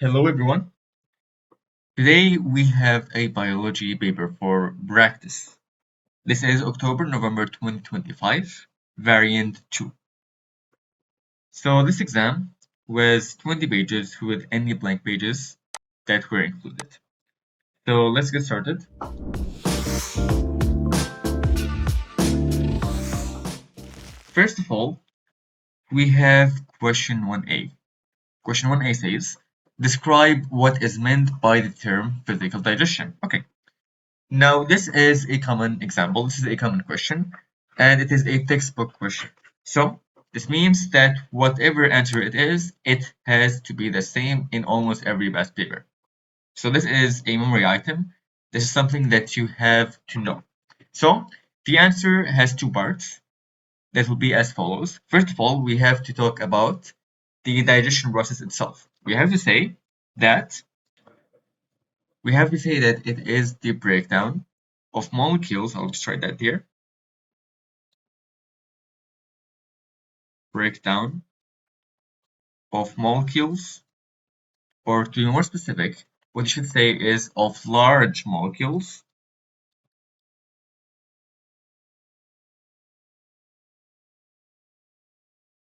Hello everyone. Today we have a biology paper for practice. This is October-November 2025, variant 2. So this exam was 20 pages with any blank pages that were included. So let's get started. First of all, we have question 1A. Question 1A says, describe what is meant by the term physical digestion. Okay. Now, this is a common example, this is a common question, and it is a textbook question. So, this means that whatever answer it is, it has to be the same in almost every past paper. So, this is a memory item. This is something that you have to know. So, the answer has two parts that will be as follows. First of all, we have to talk about the digestion process itself. We have to say that it is the breakdown of molecules. I'll just write that here. Breakdown of molecules, or to be more specific, what you should say is of large molecules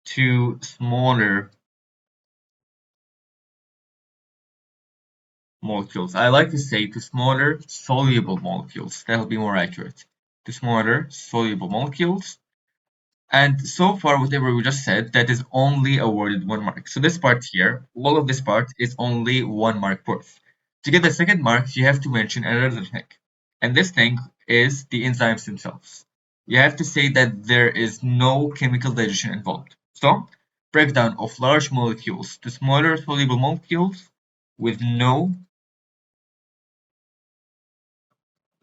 to smaller molecules. I like to say to smaller soluble molecules. That'll be more accurate. To smaller soluble molecules. And so far, whatever we just said, that is only awarded 1 mark. So this part here, all of this part is only 1 mark worth. To get the second mark, you have to mention another thing. And this thing is the enzymes themselves. You have to say that there is no chemical digestion involved. So, breakdown of large molecules to smaller soluble molecules with no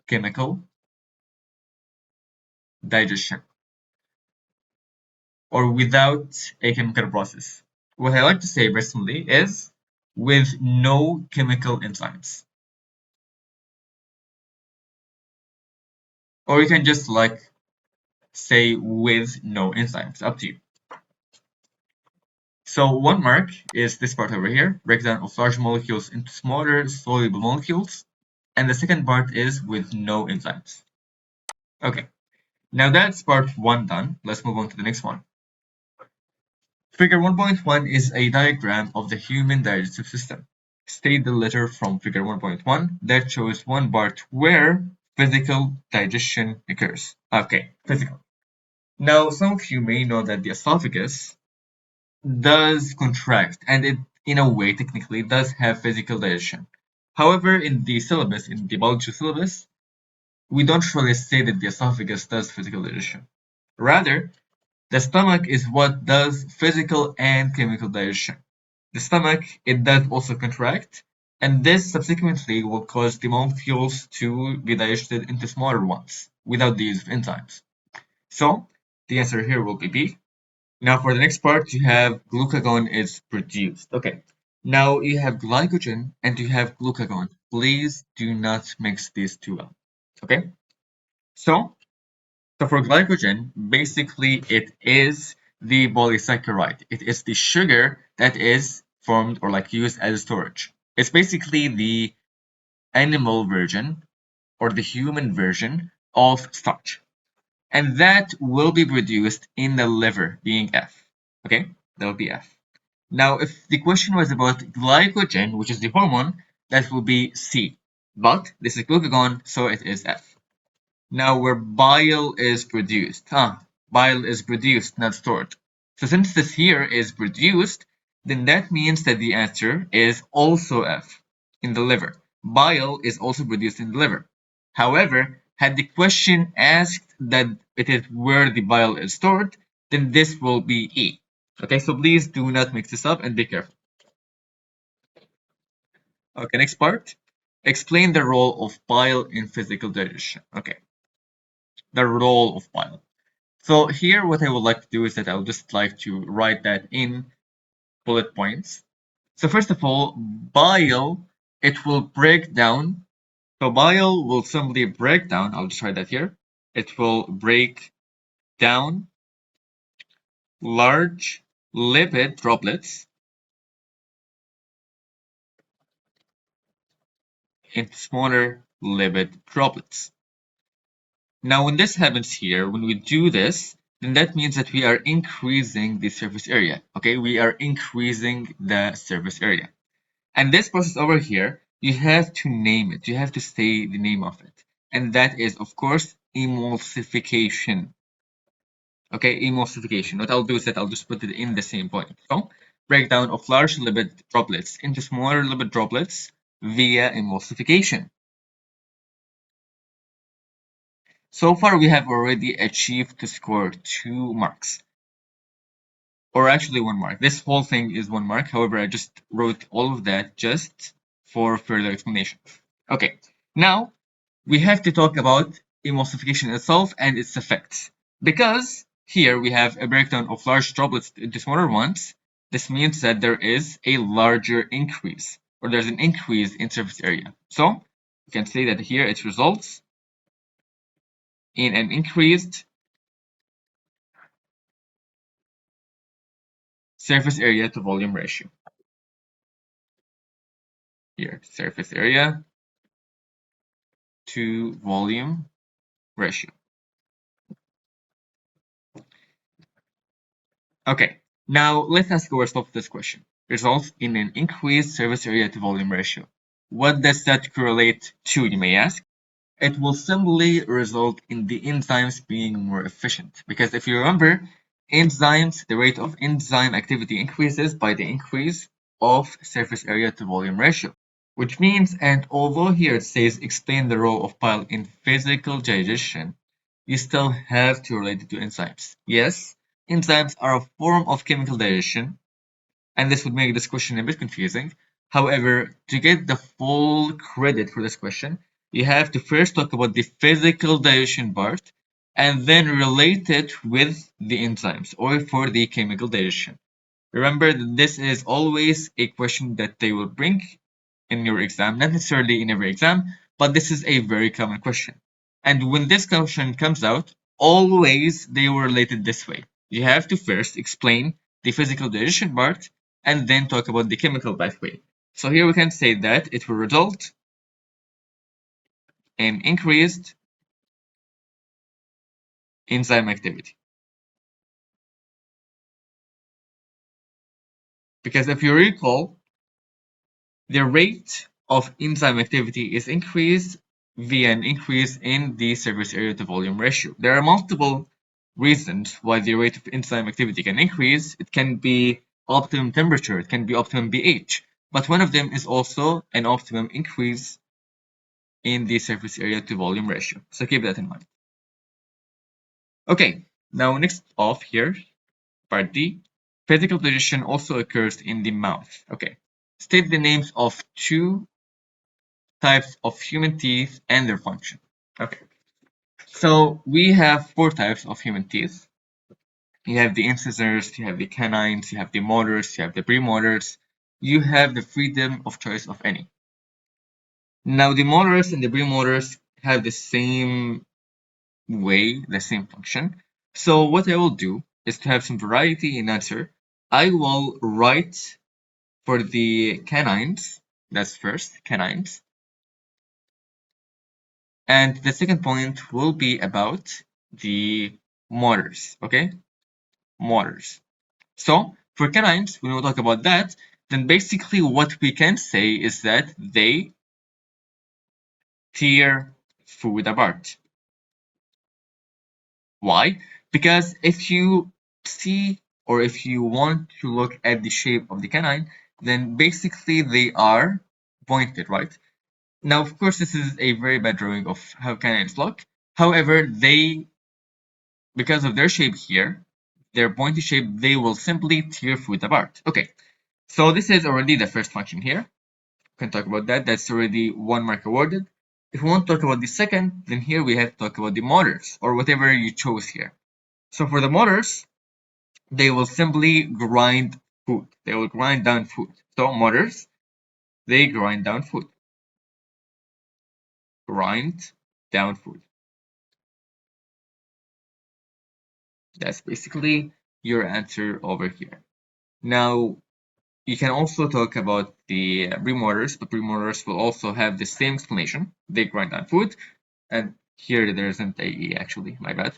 chemical digestion, or without a chemical process. What I like to say personally is with no chemical enzymes. Or you can just like say with no enzymes, up to you. So 1 mark is this part over here, breakdown of large molecules into smaller soluble molecules. And the second part is with no enzymes. Okay, now that's part 1 done. Let's move on to the next one. Figure 1.1 is a diagram of the human digestive system. State the letter from figure 1.1 that shows one part where physical digestion occurs. Okay, physical. Now, some of you may know that the esophagus does contract, and it, in a way, technically, does have physical digestion. However, in the syllabus, in the biology syllabus, we don't really say that the esophagus does physical digestion. Rather, the stomach is what does physical and chemical digestion. The stomach, it does also contract, and this subsequently will cause the molecules to be digested into smaller ones without the use of enzymes. So, the answer here will be B. Now for the next part, you have glucagon is produced. Okay. Now you have glycogen and you have glucagon. Please do not mix these two up. Okay. So, for glycogen, basically it is the polysaccharide. It is the sugar that is formed or like used as storage. It's basically the animal version or the human version of starch. And that will be produced in the liver, being F. Okay, that will be F. Now, if the question was about glycogen, which is the hormone, that will be C. But this is glucagon, so it is F. Now, where bile is produced, bile is produced, not stored. So since this here is produced, then that means that the answer is also F, in the liver. Bile is also produced in the liver. However, had the question asked that it is where the bile is stored, then this will be E. Okay, so please do not mix this up and be careful. Okay, next part. Explain the role of bile in physical digestion. Okay, the role of bile. So here what I would like to do is that I would just like to write that in bullet points. So first of all, bile, it will break down. So bile will simply break down. I'll just write that here. It will break down large lipid droplets into smaller lipid droplets. Now, when this happens here, when we do this, then that means that we are increasing the surface area. Okay, we are increasing the surface area. And this process over here, you have to name it. You have to say the name of it. And that is, of course, emulsification. Okay, emulsification. What I'll do is that I'll just put it in the same point. So, breakdown of large lipid droplets into smaller lipid droplets via emulsification. So far, we have already achieved to score 2 marks. Or actually 1 mark. This whole thing is 1 mark. However, I just wrote all of that just for further explanation. Okay, now we have to talk about emulsification itself and its effects. Because here we have a breakdown of large droplets into smaller ones, this means that there is a larger increase, or there's an increase in surface area. So you can say that here it results in an increased surface area to volume ratio. Here, surface area to volume ratio. Okay, now let's ask ourselves this question. Results in an increased surface area to volume ratio. What does that correlate to, you may ask? It will simply result in the enzymes being more efficient. Because if you remember, enzymes, the rate of enzyme activity increases by the increase of surface area to volume ratio. Which means, and although here it says explain the role of bile in physical digestion, you still have to relate it to enzymes. Yes, enzymes are a form of chemical digestion, and this would make this question a bit confusing. However, to get the full credit for this question, you have to first talk about the physical digestion part and then relate it with the enzymes or for the chemical digestion. Remember that this is always a question that they will bring in your exam, not necessarily in every exam, but this is a very common question. And when this question comes out, always they were related this way. You have to first explain the physical digestion part and then talk about the chemical pathway. So here we can say that it will result in increased enzyme activity. Because if you recall, the rate of enzyme activity is increased via an increase in the surface area to volume ratio. There are multiple reasons why the rate of enzyme activity can increase. It can be optimum temperature, it can be optimum pH, but one of them is also an optimum increase in the surface area to volume ratio. So keep that in mind. Okay, now next off here, part D. Physical digestion also occurs in the mouth. Okay, state the names of 2 types of human teeth and their function. Okay, so we have 4 types of human teeth. You have the incisors, you have the canines, you have the molars, you have the premolars. You have the freedom of choice of any. Now the molars and the premolars have the same way, the same function. So what I will do is to have some variety in answer. I will write for the canines, that's first, canines. And the second point will be about the motors, okay? Motors. So for canines, when we talk about that, then basically what we can say is that they tear food apart. Why? Because if you see or if you want to look at the shape of the canine, then basically they are pointed, right? Now, of course, this is a very bad drawing of how canines look. However, they, because of their shape here, their pointy shape, they will simply tear food apart. Okay, so this is already the first function here. We can talk about that. That's already 1 mark awarded. If we want to talk about the second, then here we have to talk about the motors or whatever you chose here. So for the motors, they will simply grind food. They will grind down food. So motors, they grind down food. Grind down food. That's basically your answer over here. Now, You can also talk about the premotors. The premotors will also have the same explanation. They grind down food, and here there isn't a E actually, my bad.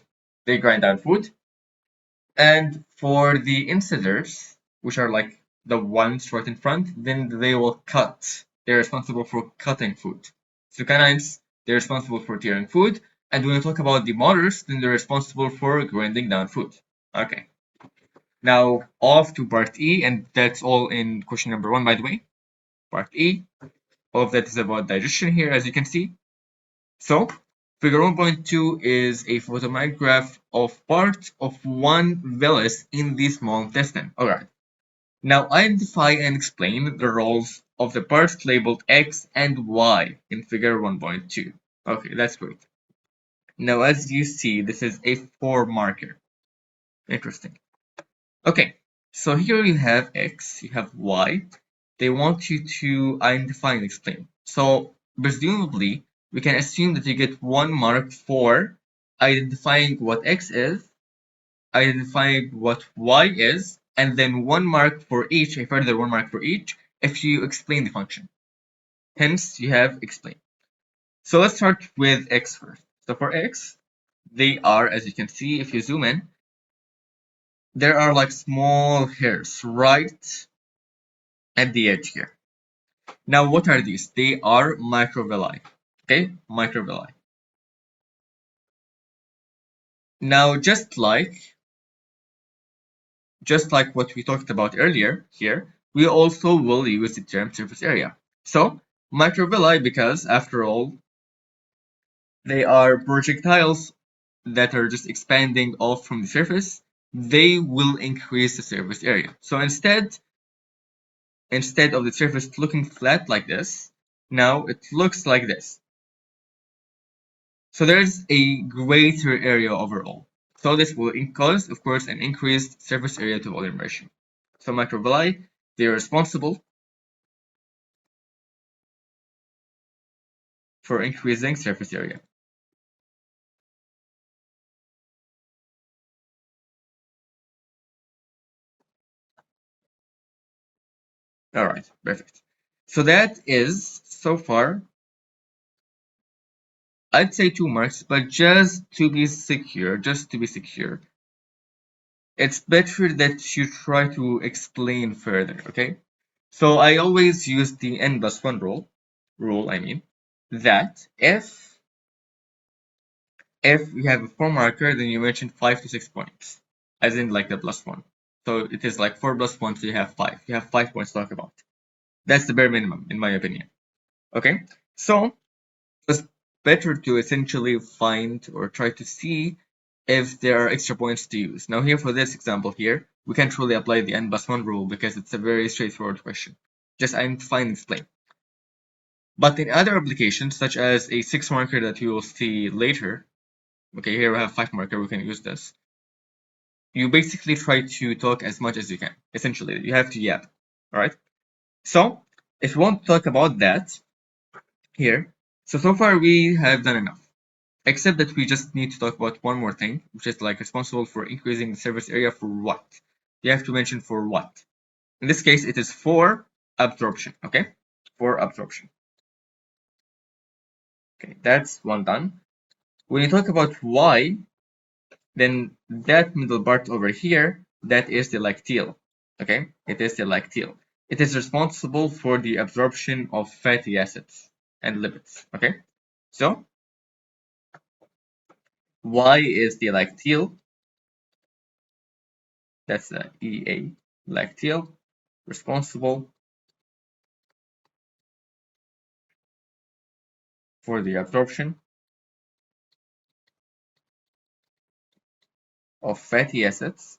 They grind down food. And for the incisors, which are like the ones right in front, then they will cut. They're responsible for cutting food. So canines, they're responsible for tearing food. And when we talk about the motors, then they're responsible for grinding down food. Okay. Now off to part E, and that's all in question number 1, by the way. Part E. All of that is about digestion here, as you can see. So figure 1.2 is a photomonograph of part of one villus in the small intestine. Alright. Now identify and explain the roles of the parts labeled X and Y in figure 1.2. Okay, that's great. Now as you see, this is a 4 marker. Interesting. Okay, so here you have X, you have Y. They want you to identify and explain. So presumably, we can assume that you get 1 mark for identifying what X is, identifying what Y is, and then 1 mark for each, a further 1 mark for each, if you explain the function. Hence, you have explain. So let's start with X first. So for X, they are, as you can see, if you zoom in, there are like small hairs right at the edge here. Now, what are these? They are microvilli. Okay, microvilli. Now, just like what we talked about earlier here, we also will use the term surface area. So, microvilli, because after all, they are projectiles that are just expanding off from the surface, they will increase the surface area. So instead of the surface looking flat like this, now it looks like this. So there's a greater area overall. So this will cause, of course, an increased surface area to volume ratio. So microvilli, they are responsible for increasing surface area. Alright, perfect. So that is, so far, I'd say 2 marks, but just to be secure, it's better that you try to explain further, okay? So I always use the n+1 rule, that if you have a 4 marker, then you mention 5 to 6 points, as in like the +1. So it is like 4 plus 1, so you have 5. You have 5 points to talk about. That's the bare minimum, in my opinion. Okay? So it's better to essentially find or try to see if there are extra points to use. Now here for this example here, we can't really apply the n+1 rule because it's a very straightforward question. Just identify and explain. But in other applications, such as a 6 marker that you will see later, okay, here we have 5 marker, we can use this. You basically try to talk as much as you can. Essentially, you have to yap, alright? So, if you want to talk about that here, so far we have done enough. Except that we just need to talk about one more thing, which is like responsible for increasing the surface area for what? You have to mention for what. In this case, it is for absorption, okay? For absorption. Okay, that's one done. When you talk about why, then that middle part over here, that is the lacteal, okay? It is the lacteal. It is responsible for the absorption of fatty acids and lipids, okay? So, why is the lacteal? That's the EA, lacteal, responsible for the absorption of fatty acids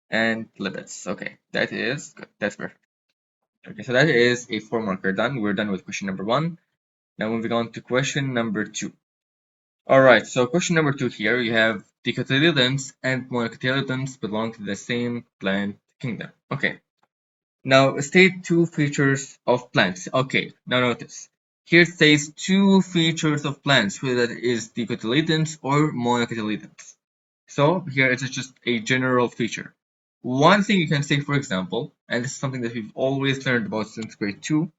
and lipids. Okay, that is good. That's perfect. Okay, so that is a 4 marker done. We're done with question number 1. Now moving on to question number 2. Alright, so question number 2 here, you have dicotyledons and monocotyledons belong to the same plant kingdom. Okay, now state 2 features of plants. Okay, now notice. Here it says two features of plants, whether that is dicotyledons or monocotyledons. So here it's just a general feature. One thing you can say, for example, and this is something that we've always learned about since grade 2,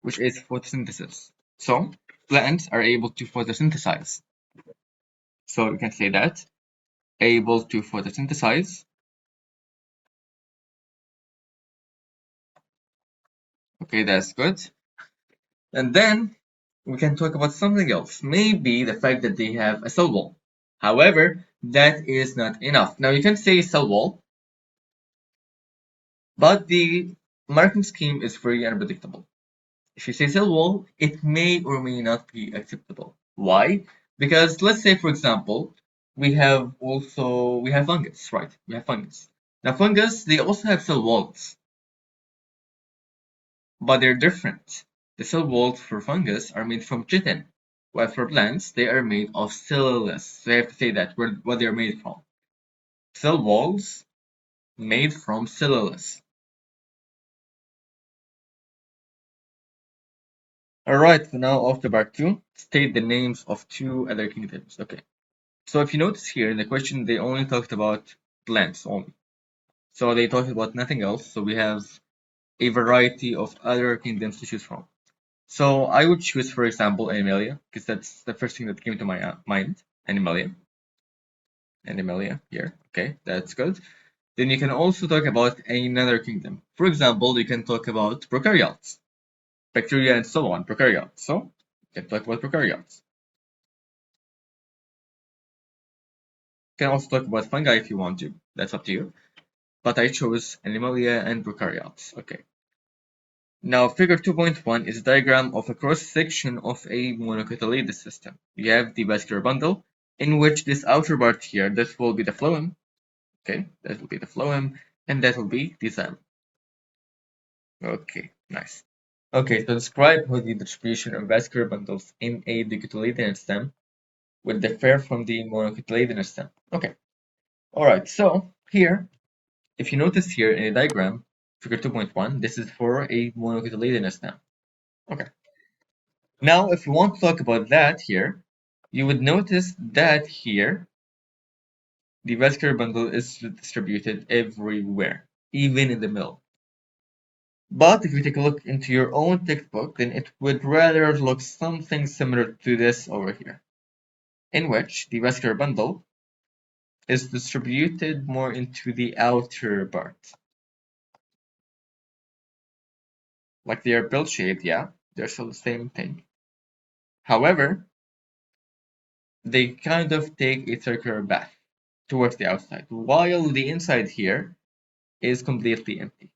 which is photosynthesis. So plants are able to photosynthesize. So you can say that, able to photosynthesize. Okay, that's good. And then we can talk about something else. Maybe the fact that they have a cell wall. However, that is not enough. Now you can say cell wall, but the marking scheme is very unpredictable. If you say cell wall, it may or may not be acceptable. Why? Because let's say, for example, we have fungus, right? We have fungus. Now fungus, they also have cell walls, but they're different. The cell walls for fungus are made from chitin, while for plants, they are made of cellulose. So you have to say that, what they're made from. Cell walls made from cellulose. Alright, so now off to part 2. State the names of 2 other kingdoms. Okay. So if you notice here in the question, they only talked about plants only. So they talked about nothing else. So we have a variety of other kingdoms to choose from. So I would choose, for example, Animalia, because that's the first thing that came to my mind. Animalia. Animalia here. Okay, that's good. Then you can also talk about another kingdom. For example, you can talk about prokaryotes, bacteria and so on, prokaryotes. So you can talk about prokaryotes. You can also talk about fungi if you want to. That's up to you. But I chose Animalia and prokaryotes. Okay. Now, figure 2.1 is a diagram of a cross-section of a monocotyledous system. You have the vascular bundle, in which this outer part here, this will be the phloem. Okay, that will be the phloem, and that will be the xylem. Okay, nice. Okay, so describe how the distribution of vascular bundles in a dicotyledonous stem would differ from the monocotyledonous stem. Okay, alright, so here, if you notice here in the diagram, figure 2.1, this is for a monocotyledonous stem. Okay. Now, if you want to talk about that here, you would notice that here, the vascular bundle is distributed everywhere, even in the middle. But if you take a look into your own textbook, then it would rather look something similar to this over here, in which the vascular bundle is distributed more into the outer part. Like they are bell-shaped, yeah, they're still the same thing. However, they kind of take a circular path towards the outside, while the inside here is completely empty.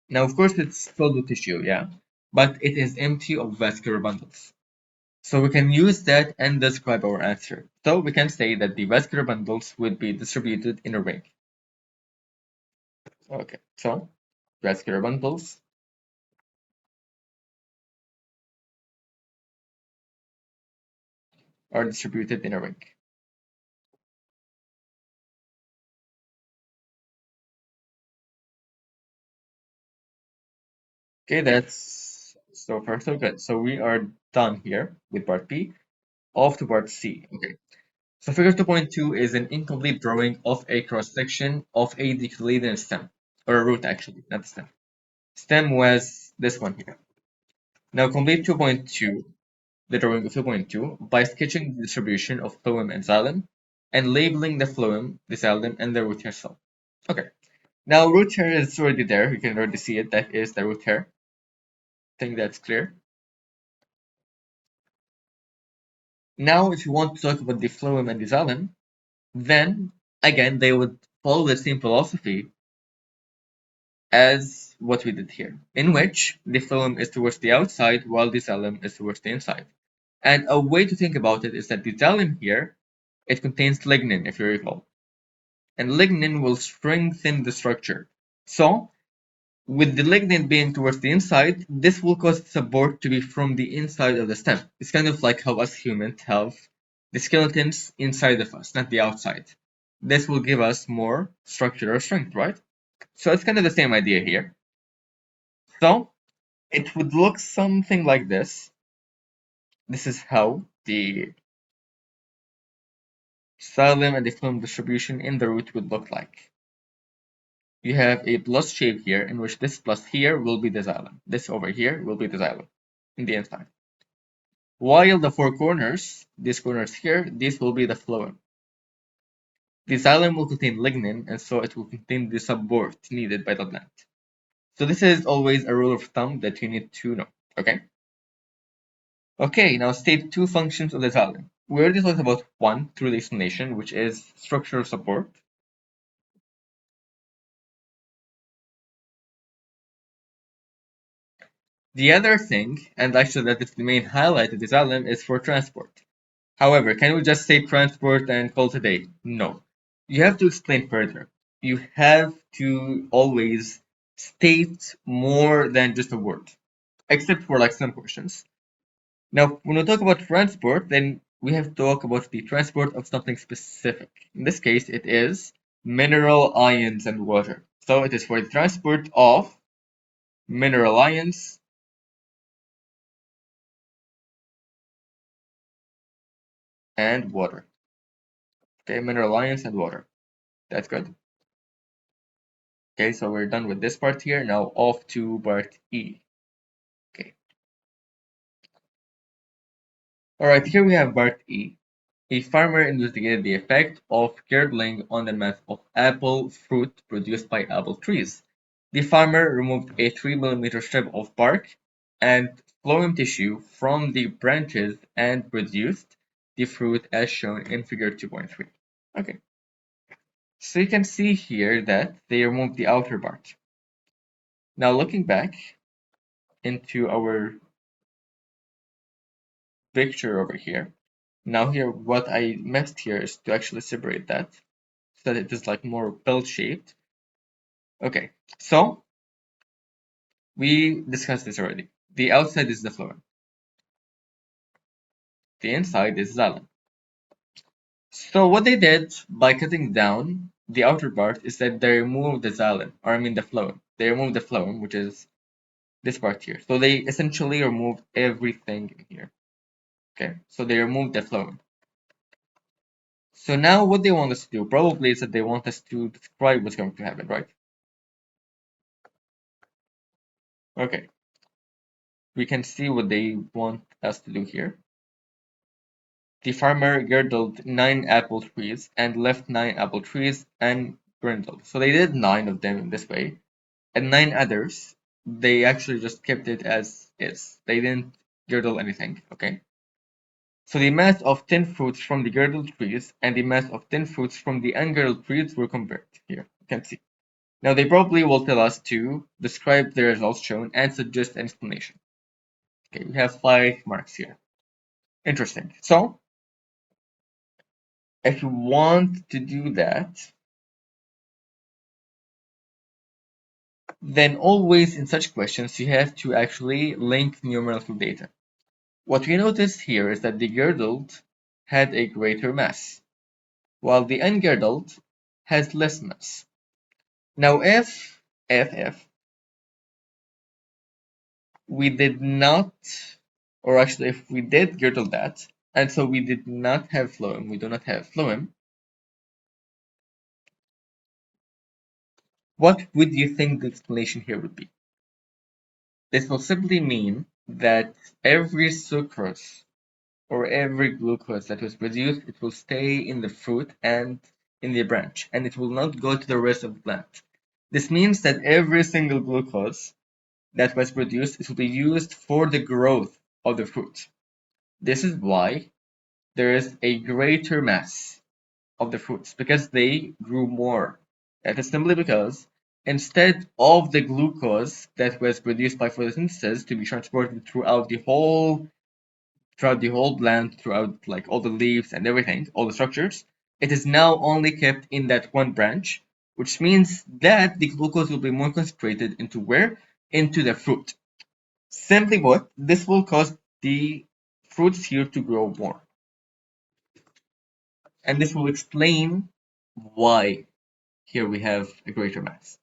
Now, of course, it's filled with tissue, yeah, but it is empty of vascular bundles. So we can use that and describe our answer. So we can say that the vascular bundles would be distributed in a ring. Okay, so vascular bundles are distributed in a ring. Okay, that's so far so good. So we are done here with part B. Off to part C. Okay. So figure 2.2 is an incomplete drawing of a cross-section of a dicotyledonous stem, or a root actually, not the stem. Stem was this one here. Now complete 2.2, the drawing of 2.2, by sketching the distribution of phloem and xylem, and labeling the phloem, the xylem, and the root hair cell. Okay. Now root hair is already there. You can already see it. That is the root hair. I think that's clear. Now, if you want to talk about the phloem and the xylem, then again they would follow the same philosophy as what we did here, in which the phloem is towards the outside while the xylem is towards the inside. And a way to think about it is that the xylem here, it contains lignin, if you recall. And lignin will strengthen the structure. So, with the lignin being towards the inside, this will cause support to be from the inside of the stem. It's kind of like how us humans have the skeletons inside of us, not the outside. This will give us more structural strength, right? So it's kind of the same idea here. So it would look something like this. this is how the xylem and the phloem distribution in the root would look like. You have a plus shape here in which this plus here will be the xylem. This over here will be the xylem in the inside. While the four corners, these corners here, these will be the phloem. The xylem will contain lignin, and so it will contain the support needed by the plant. So this is always a rule of thumb that you need to know, okay? Okay, now state two functions of the xylem. We already talked about one through the explanation, which is structural support. The other thing, and actually that is the main highlight of the xylem, is for transport. However, can we just say transport and call it a day? No. You have to explain further. You have to always state more than just a word, except for like some questions. Now, when we talk about transport, then we have to talk about the transport of something specific. In this case, it is mineral ions and water. So it is for the transport of mineral ions and water. Okay, mineral ions and water. That's good. Okay, so we're done with this part here. Now off to part E. Okay. Alright, here we have part E. A farmer investigated the effect of girdling on the mass of apple fruit produced by apple trees. The farmer removed a 3 mm strip of bark and phloem tissue from the branches and produced the fruit as shown in figure 2.3. Okay. So you can see here that they removed the outer bark. Now looking back into our picture over here, now here what I missed here is to actually separate that so that it is like more bell-shaped. Okay, so we discussed this already. The outside is the phloem. The inside is xylem. So what they did by cutting down the outer part is that they removed the xylem, or I mean the phloem. They removed the phloem, which is this part here. So they essentially removed everything in here. Okay, so they removed the phloem. So now what they want us to do probably is that they want us to describe what's going to happen, right? Okay, we can see what they want us to do here. The farmer girdled 9 apple trees and left 9 apple trees unbrindled. So they did 9 of them in this way, and 9 others, they actually just kept it as is. They didn't girdle anything, okay? So the mass of 10 fruits from the girdled trees and the mass of 10 fruits from the ungirdled trees were compared. Here, you can see. Now they probably will tell us to describe the results shown and suggest an explanation. Okay, we have 5 marks here. Interesting. So if you want to do that, then always in such questions you have to actually link numerical data. What we notice here is that the girdled had a greater mass, while the ungirdled has less mass. Now if we did not, or actually if we did girdle that, and so we did not have phloem, we do not have phloem, what would you think the explanation here would be? This will simply mean that every sucrose or every glucose that was produced, it will stay in the fruit and in the branch, and it will not go to the rest of the plant. This means that every single glucose that was produced, it will be used for the growth of the fruit. This is why there is a greater mass of the fruits, because they grew more. That is simply because instead of the glucose that was produced by photosynthesis to be transported throughout the whole plant, throughout like all the leaves and everything, all the structures, it is now only kept in that one branch, which means that the glucose will be more concentrated into where? Into the fruit. Simply put, this will cause the fruits here to grow more. And this will explain why here we have a greater mass.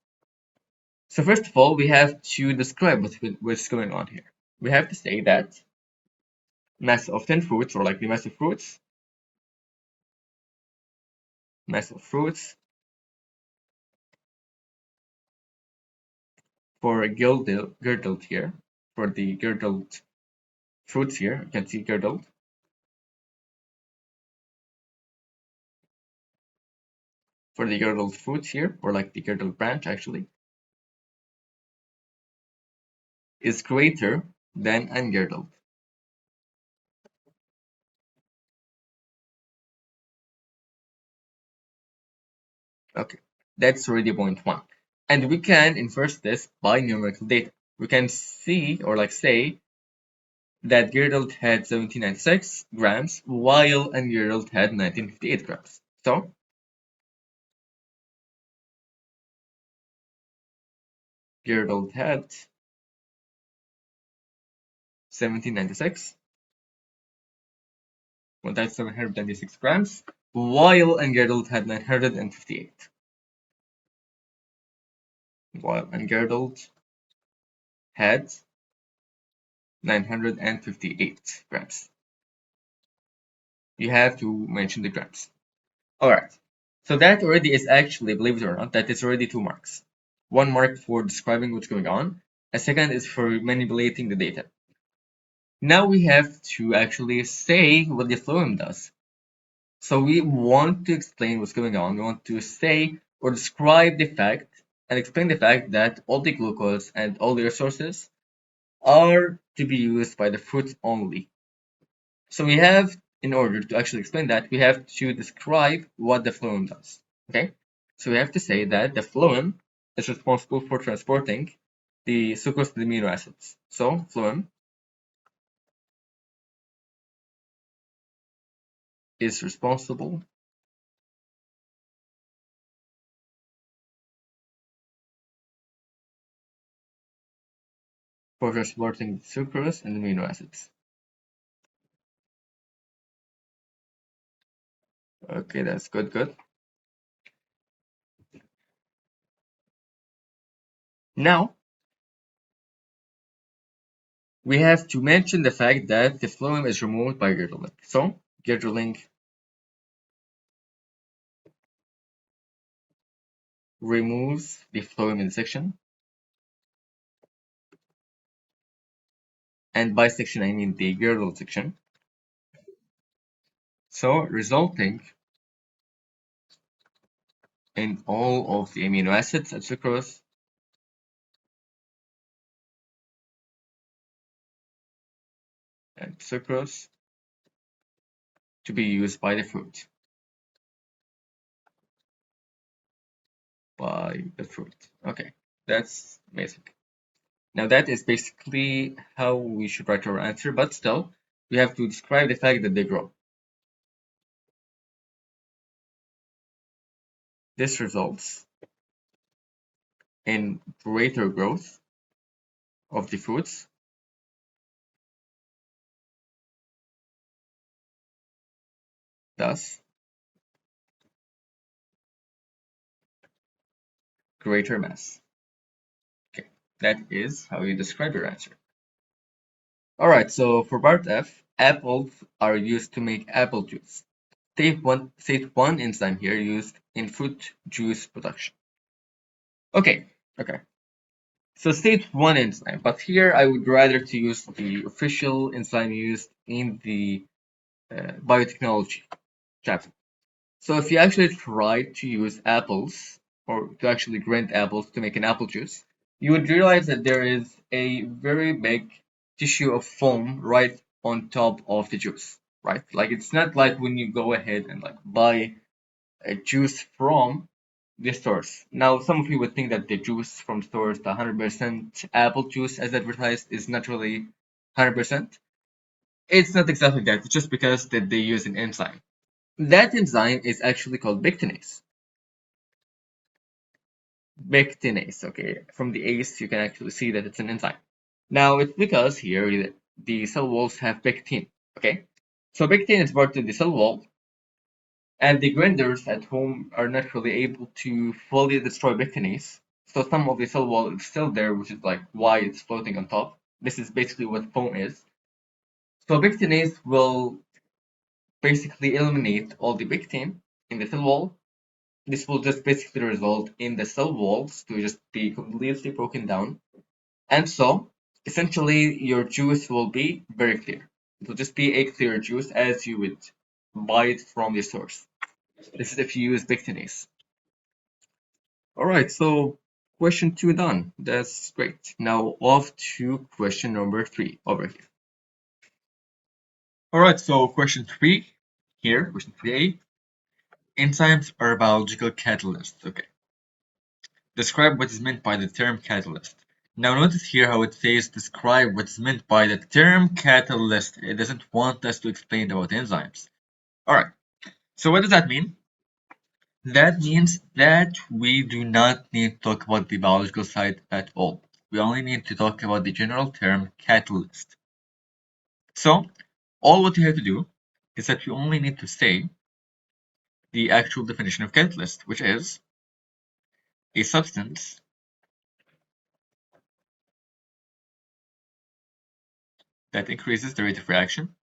So first of all, we have to describe what's going on here. We have to say that mass of 10 fruits, or like the mass of fruits, for a girdled here, for the girdled fruits here, you can see girdled. For the girdled fruits here, or like the girdled branch actually, is greater than ungirdled. Okay, that's already point one. And we can infer this by numerical data. We can see, or like say, that girdled had 1796 grams, while ungirdled had 1958 grams. So, girdled had 1796, 1796 grams, while ungirdled had 958. While ungirdled had 958 grams. You have to mention the grams. Alright, so that already is actually, believe it or not, that is already 2 marks. 1 mark for describing what's going on, a second is for manipulating the data. Now we have to actually say what the phloem does. So we want to explain what's going on. We want to say or describe the fact and explain the fact that all the glucose and all the resources are to be used by the fruits only. So we have, in order to actually explain that, we have to describe what the phloem does. Okay, so we have to say that the phloem is responsible for transporting the sucrose to the amino acids. So phloem is responsible for transporting the sucrose and amino acids. Okay, that's good. Now, we have to mention the fact that the phloem is removed by girdling. So, girdling removes the phloem in section. And by section, I mean the girdle section. So, resulting in all of the amino acids and sucrose to be used by the fruit. Okay, that's basic. Now that is basically how we should write our answer, but still, we have to describe the fact that they grow. This results in greater growth of the fruits, thus greater mass. Okay, that is how you describe your answer. Alright, so for part F, apples are used to make apple juice. State one enzyme here used in fruit juice production. Okay. So state one enzyme, but here I would rather to use the official enzyme used in the biotechnology chapter. So if you actually try to use apples, or to actually grind apples to make an apple juice, you would realize that there is a very big tissue of foam right on top of the juice, right? Like it's not like when you go ahead and like buy a juice from the stores. Now, some of you would think that the juice from stores, the 100% apple juice as advertised, is not really 100%. It's not exactly that. It's just because that they use an enzyme. That enzyme is actually called pectinase. Pectinase, okay. From the ACE, you can actually see that it's an enzyme. Now, it's because here the cell walls have pectin, okay. So pectin is part of the cell wall, and the grinders at home are not really able to fully destroy pectinase. So some of the cell wall is still there, which is like why it's floating on top. This is basically what foam is. So pectinase will basically eliminate all the pectin in the cell wall. This will just basically result in the cell walls to just be completely broken down. And so, essentially, your juice will be very clear. It will just be a clear juice as you would buy it from the source. This is if you use pectinase. Alright, so question 2 done. That's great. Now off to question number 3 over here. Alright, so question 3 here, question 3a. Enzymes are biological catalysts. Okay. Describe what is meant by the term catalyst. Now notice here how it says describe what is meant by the term catalyst. It doesn't want us to explain about enzymes. Alright, so what does that mean? That means that we do not need to talk about the biological side at all. We only need to talk about the general term catalyst. So, all what you have to do is that you only need to say the actual definition of catalyst, which is a substance that increases the rate of reaction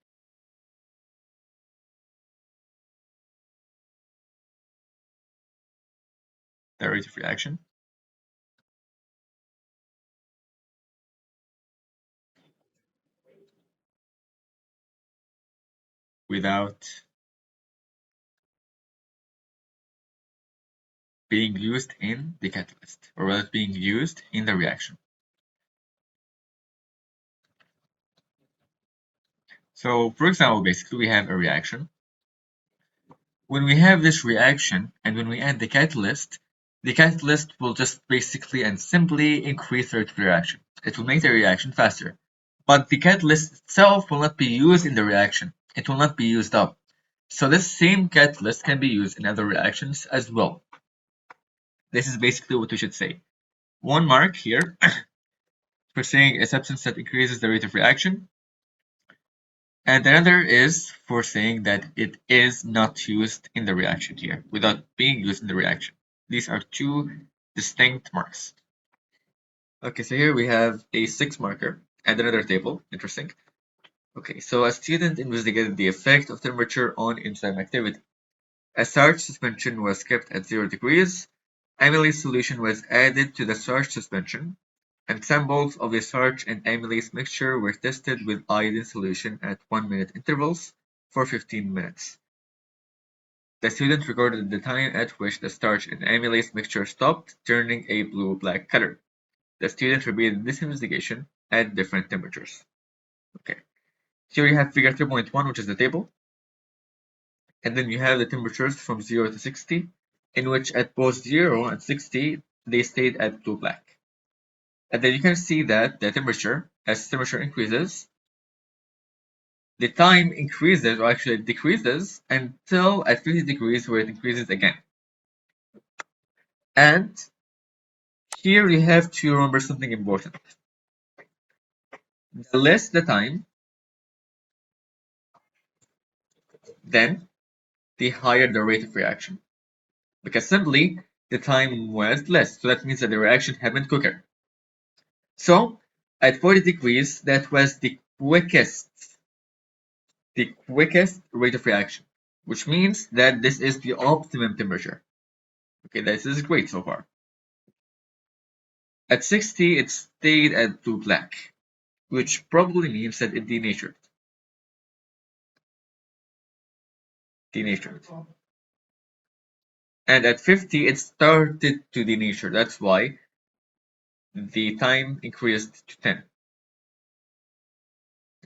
without being used in the catalyst, or without being used in the reaction. So, for example, basically we have a reaction. When we have this reaction, and when we add the catalyst will just basically and simply increase the rate of reaction. It will make the reaction faster. But the catalyst itself will not be used in the reaction. It will not be used up. So this same catalyst can be used in other reactions as well. This is basically what we should say. 1 mark here for saying a substance that increases the rate of reaction. And another is for saying that it is not used in the reaction here, without being used in the reaction. These are 2 distinct marks. Okay, so here we have a 6 marker and another table. Interesting. Okay, so a student investigated the effect of temperature on enzyme activity. A starch suspension was kept at 0 degrees. Amylase solution was added to the starch suspension, and samples of the starch and amylase mixture were tested with iodine solution at 1-minute intervals for 15 minutes. The student recorded the time at which the starch and amylase mixture stopped turning a blue-black color. The student repeated this investigation at different temperatures. Okay. Here you have figure 3.1, which is the table. And then you have the temperatures from 0 to 60, in which at both 0 and 60, they stayed at blue-black. And then you can see that the temperature, as temperature increases, the time increases, or actually decreases, until at 50 degrees where it increases again. And here you have to remember something important. The less the time, then the higher the rate of reaction. Because simply the time was less, so that means that the reaction happened quicker. So at 40 degrees, that was the quickest rate of reaction, which means that this is the optimum temperature. Okay, this is great so far. At 60, it stayed at blue-black, which probably means that it denatured. And at 50, it started to denature. That's why the time increased to 10.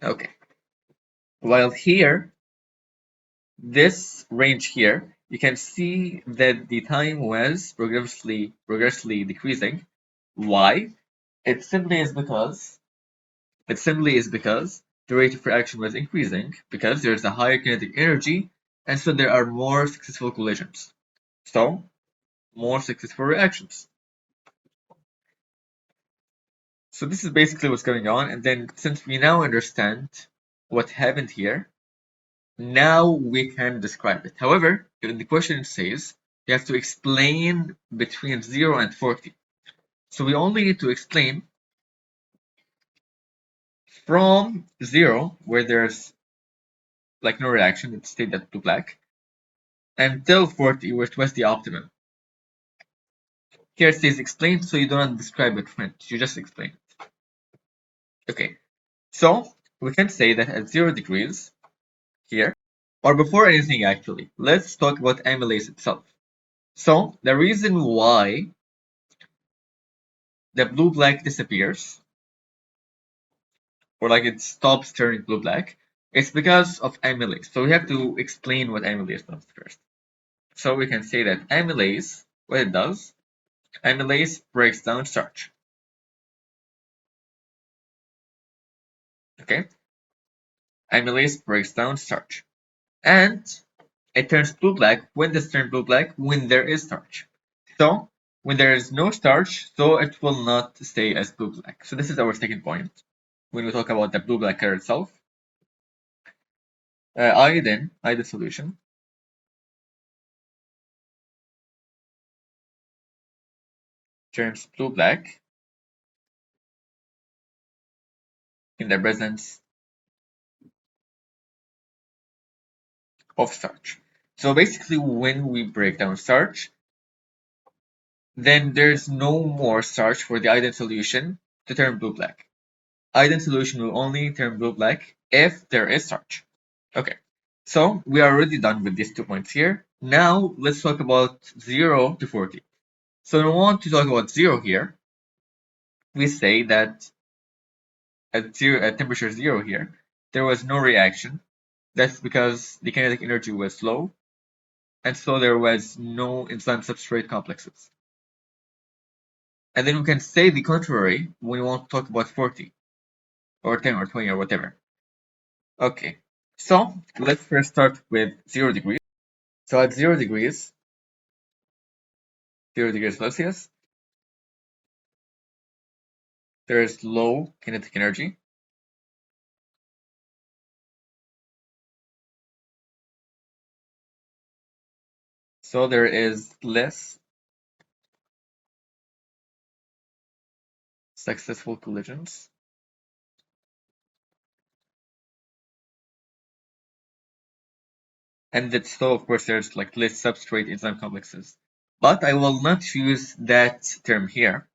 Okay. While here, this range here, you can see that the time was progressively decreasing. Why? It simply is because the rate of reaction was increasing because there's a higher kinetic energy, and so there are more successful collisions. So, more successful reactions. So this is basically what's going on, and then since we now understand what happened here, now we can describe it. However, in the question it says you have to explain between 0 and 40. So we only need to explain from 0, where there's like no reaction, it stayed at blue black, until 40, where it was the optimum. Here it says explain, so you don't describe it, friends. You just explain it. Okay, so we can say that at 0 degrees here, or before anything actually, let's talk about amylase itself. So the reason why the blue black disappears, or like it stops turning blue black, it's because of amylase. So we have to explain what amylase does first. So we can say that amylase, what it does, amylase breaks down starch. Okay, amylase breaks down starch, and it turns blue black. When does it turn blue black? When there is starch. So when there is no starch, so it will not stay as blue black. So this is our second point when we talk about the blue black color itself. Iodine solution turns blue black in the presence of starch. So basically, when we break down starch, then there's no more starch for the iodine solution to turn blue black. Iodine solution will only turn blue black if there is starch. Okay, so we are already done with these 2 points here. Now let's talk about 0 to 40. So when we want to talk about 0 here, we say that at temperature 0 here, there was no reaction. That's because the kinetic energy was low, and so there was no enzyme substrate complexes. And then we can say the contrary when we want to talk about 40 or 10 or 20 or whatever. Okay, so let's first start with 0 degrees. So at 0 degrees Celsius, there is low kinetic energy. So there is less successful collisions. And that's so, of course, there's like less substrate enzyme complexes. But I will not use that term here.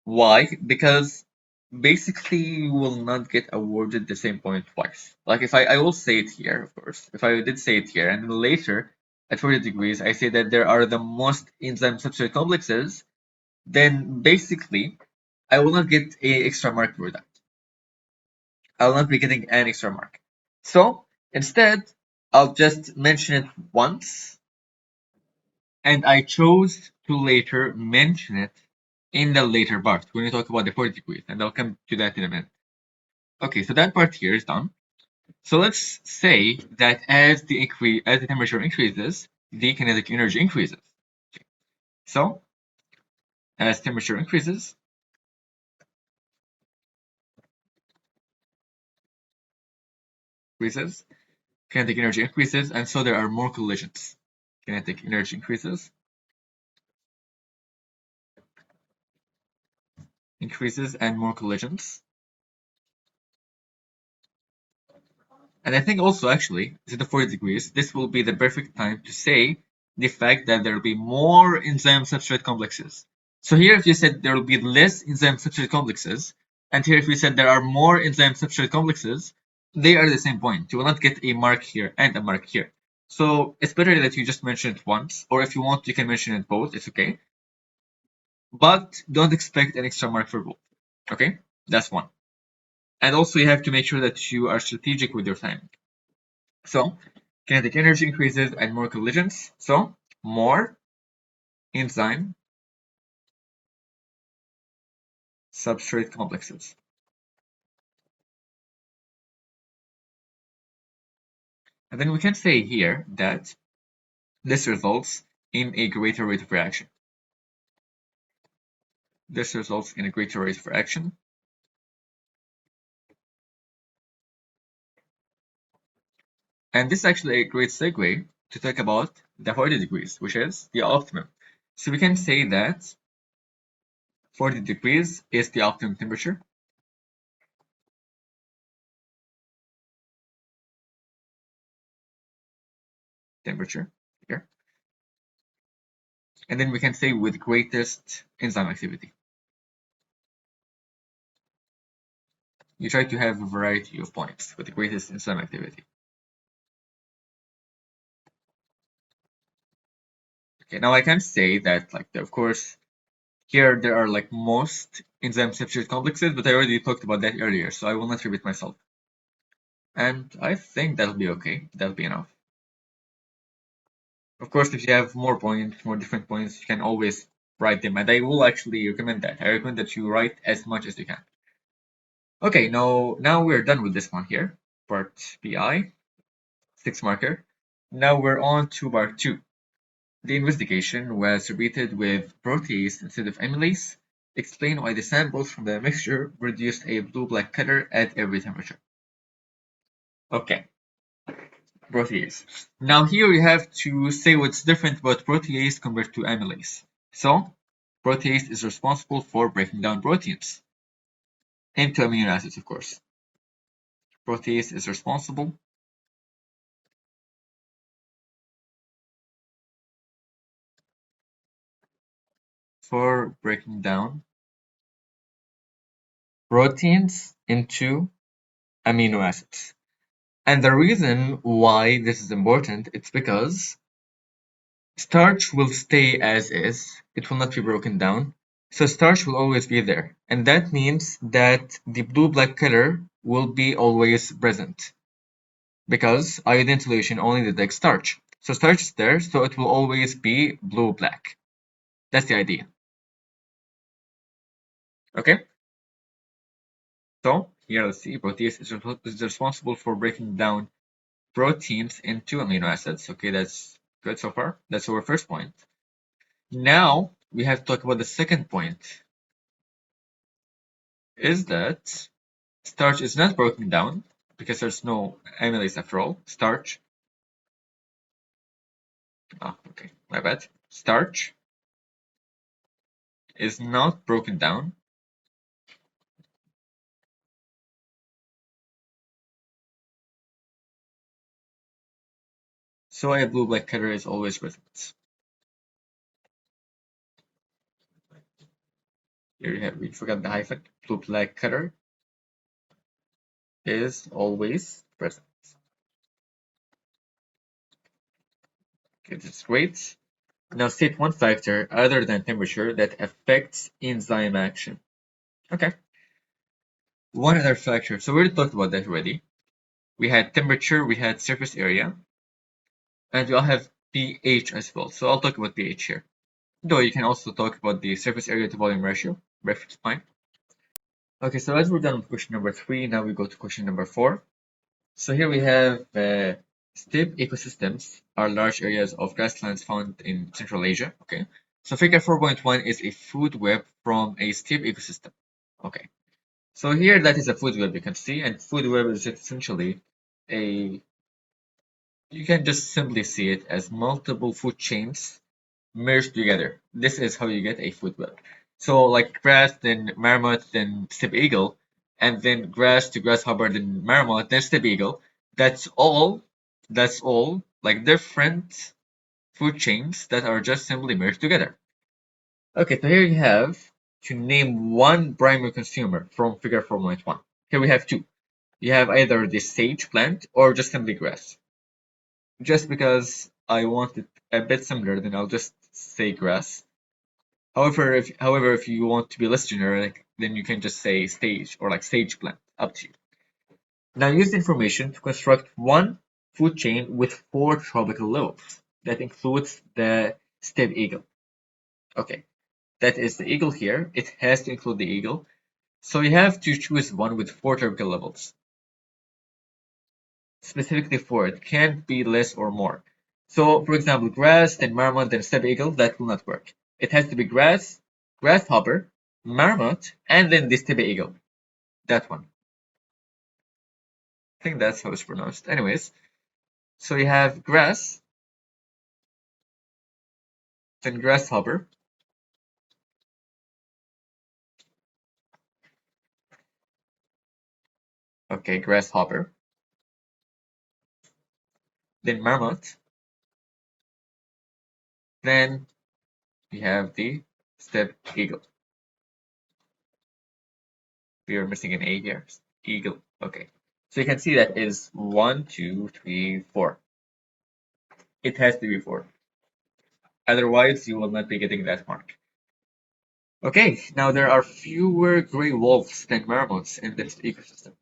Why? Because basically you will not get awarded the same point twice. Like if I will say it here, of course, if I did say it here, and then later at 40 degrees, I say that there are the most enzyme substrate complexes, then basically I will not get an extra mark for that. I will not be getting an extra mark. So instead, I'll just mention it once, and I chose to later mention it in the later part when we talk about the 40 degrees, and I'll come to that in a minute. Okay, so that part here is done. So let's say that as the temperature increases, the kinetic energy increases. Okay. So as temperature increases, kinetic energy increases, and so there are more collisions. Kinetic energy increases, and more collisions. And I think also actually, to the 40 degrees, this will be the perfect time to say the fact that there will be more enzyme substrate complexes. So here if you said there will be less enzyme substrate complexes, and here if we said there are more enzyme substrate complexes, they are the same point. You will not get a mark here and a mark here. So it's better that you just mention it once, or if you want, you can mention it both, it's okay. But don't expect an extra mark for both. Okay, that's one. And also you have to make sure that you are strategic with your timing. So kinetic energy increases and more collisions. So more enzyme substrate complexes. And then we can say here that this results in a greater rate of reaction. This results in a greater rate of reaction. And this is actually a great segue to talk about the 40 degrees, which is the optimum. So we can say that 40 degrees is the optimum temperature. temperature here. And then we can say with greatest enzyme activity. You try to have a variety of points with the greatest enzyme activity. Okay, now I can say that, like, of course, here there are like most enzyme substrate complexes, but I already talked about that earlier, so I will not repeat myself. And I think that'll be okay. That'll be enough. Of course, if you have more points, more different points, you can always write them, and I will actually recommend that. I recommend that you write as much as you can. Okay, now we're done with this one here, part BI, 6 marker. Now we're on to part 2. The investigation was repeated with protease instead of amylase. Explain why the samples from the mixture produced a blue-black color at every temperature. Okay, protease. Now here we have to say what's different about protease compared to amylase. So, protease is responsible for breaking down proteins into amino acids, of course. Protease is responsible for breaking down proteins into amino acids. And the reason why this is important, it's because starch will stay as is. It will not be broken down. So starch will always be there. And that means that the blue-black color will be always present. Because iodine solution only detects starch. So starch is there, so it will always be blue-black. That's the idea. Okay? So here let's see, protease is responsible for breaking down proteins into amino acids. Okay, that's good so far. That's our first point. Now we have to talk about the second point. Is that starch is not broken down because there's no amylase after all. Starch. Okay, my bad. Starch is not broken down so a blue-black color is always present. Here we forgot the hyphen. Blue-black color is always present. Okay, that's great. Now state one factor other than temperature that affects enzyme action. Okay. One other factor. So we already talked about that already. We had temperature, we had surface area, and we all have pH as well. So I'll talk about pH here. Though you can also talk about the surface area to volume ratio. Reference fine. Okay, so as we're done with question number 3, now we go to question number 4. So here we have steppe ecosystems are large areas of grasslands found in Central Asia. Okay, so figure 4.1 is a food web from a steppe ecosystem. Okay, so here that is a food web you can see, and food web is essentially a, you can just simply see it as multiple food chains merged together. This is how you get a food web. So like grass, then marmot, then steppe eagle, and then grass to grasshopper, then marmot, then steppe eagle. That's all. That's all like different food chains that are just simply merged together. Okay, so here you have to name one primary consumer from figure 4.1. Here we have two. You have either the sage plant or just simply grass. Just because I want it a bit similar, then I'll just say grass. However, if you want to be less generic, then you can just say stage or like sage plant. Up to you. Now use the information to construct one food chain with 4 tropical lobes. That includes the steppe eagle. Okay, that is the eagle here. It has to include the eagle. So you have to choose one with 4 tropical levels. Specifically 4. It can't be less or more. So, for example, grass, then marmot, then steppe eagle, that will not work. It has to be grass, grasshopper, marmot, and then the steppe eagle. That one. I think that's how it's pronounced. Anyways, so you have grass, then grasshopper, okay, grasshopper, then marmot, then we have the step eagle. We are missing an A here. Eagle. Okay. So you can see that is 1, 2, 3, 4. It has to be 4. Otherwise, you will not be getting that mark. Okay, now there are fewer gray wolves than marmots in this ecosystem.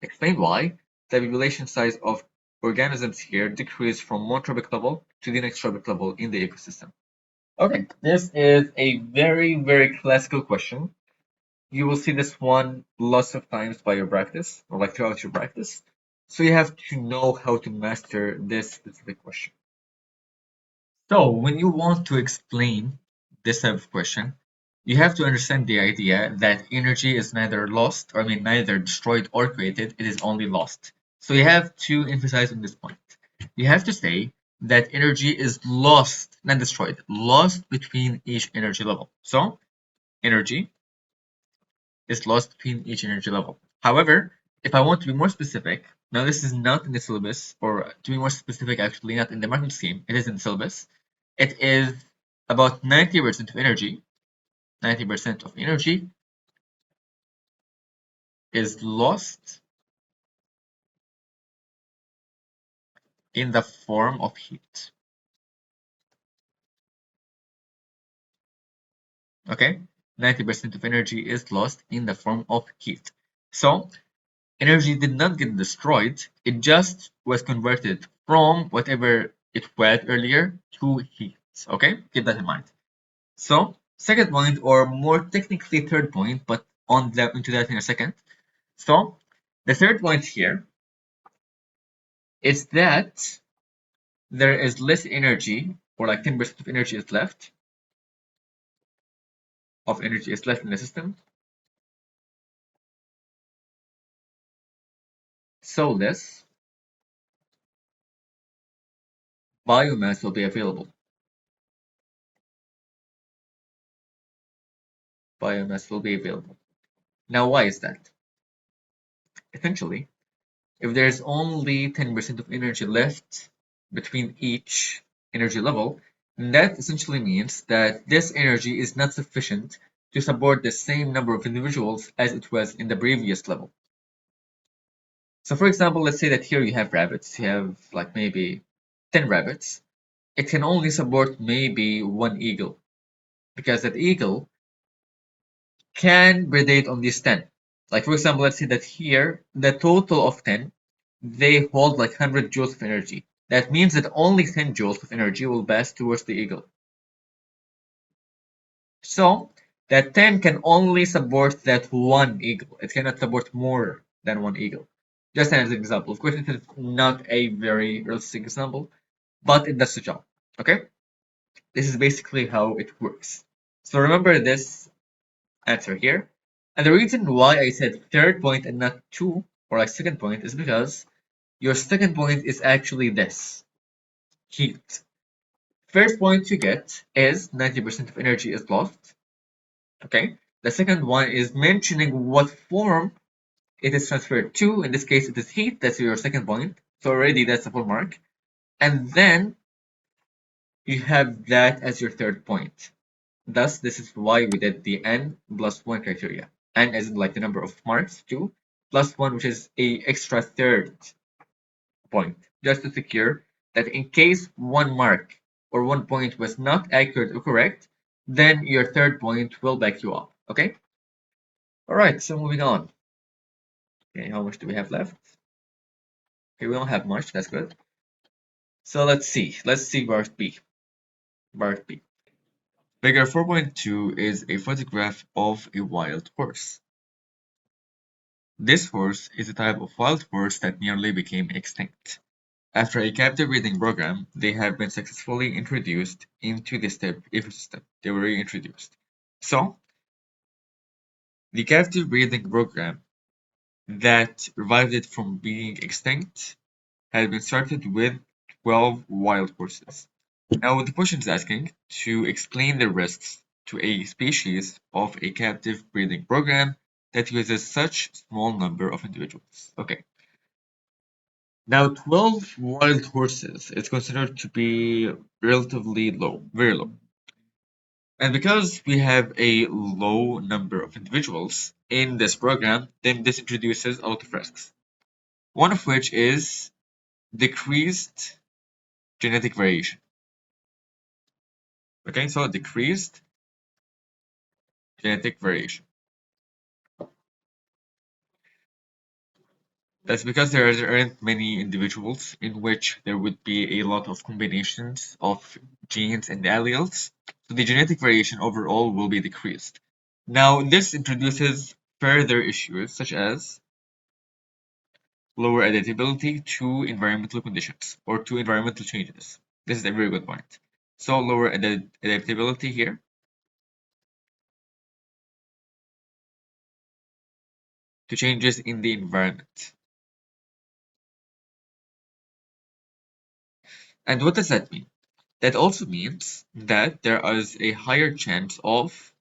Explain why the population size of organisms here decreased from one tropic level to the next tropic level in the ecosystem. Okay, this is a very classical question. You will see this one lots of times by your practice, or like throughout your practice. So you have to know how to master this specific question. So when you want to explain this type of question, you have to understand the idea that energy is neither lost, or I mean neither destroyed or created, it is only lost. So you have to emphasize on this point. You have to say that energy is lost, not destroyed, lost between each energy level. So energy is lost between each energy level. However, if I want to be more specific, now this is not in the syllabus, or to be more specific, actually, not in the marking scheme, it is in the syllabus. It is about 90% of energy. 90% of energy is lost in the form of heat. Okay, 90% of energy is lost in the form of heat. So energy did not get destroyed, it just was converted from whatever it was earlier to heat. Okay, keep that in mind. So second point, or more technically third point, but into that in a second. So the third point here is that there is less energy, or like 10% of energy is left, in the system. So less biomass will be available. Biomass will be available. Now, why is that? Essentially, if there's only 10% of energy left between each energy level, that essentially means that this energy is not sufficient to support the same number of individuals as it was in the previous level. So for example, let's say that here you have rabbits, you have like maybe 10 rabbits. It can only support maybe one eagle, because that eagle can predate on these 10. Like for example, let's say that here, the total of 10, they hold like 100 joules of energy. That means that only 10 joules of energy will pass towards the eagle. So that 10 can only support that one eagle. It cannot support more than one eagle. Just as an example. Of course, it is not a very realistic example, but it does the job. Okay? This is basically how it works. So remember this answer here. And the reason why I said third point and not 2, or like second point, is because your second point is actually this: heat. First point you get is 90% of energy is lost. Okay. The second one is mentioning what form it is transferred to. In this case, it is heat. That's your second point. So already that's a full mark. And then you have that as your third point. Thus, this is why we did the n plus 1 criteria. N is like the number of marks, 2, plus 1, which is a extra third point, just to secure that in case one mark or 1 point was not accurate or correct, then your third point will back you up. Okay? Alright, so moving on. Okay, how much do we have left? Okay, we don't have much, that's good. So let's see. Let's see part B. Part B. Figure 4.2 is a photograph of a wild horse. This horse is a type of wild horse that nearly became extinct. After a captive breeding program, they have been successfully introduced into the steppe ecosystem. They were reintroduced. So, the captive breeding program that revived it from being extinct had been started with 12 wild horses. Now, the question is asking to explain the risks to a species of a captive breeding program that uses such small number of individuals. Okay. Now, 12 wild horses is considered to be relatively low, very low. And because we have a low number of individuals in this program, then this introduces a lot of risks. One of which is decreased genetic variation. Okay, so decreased genetic variation. That's because there aren't many individuals in which there would be a lot of combinations of genes and alleles, so the genetic variation overall will be decreased. Now, this introduces further issues such as lower adaptability to environmental conditions or to environmental changes. This is a very good point. So, lower adaptability here to changes in the environment. And what does that mean? That also means that there is a higher chance of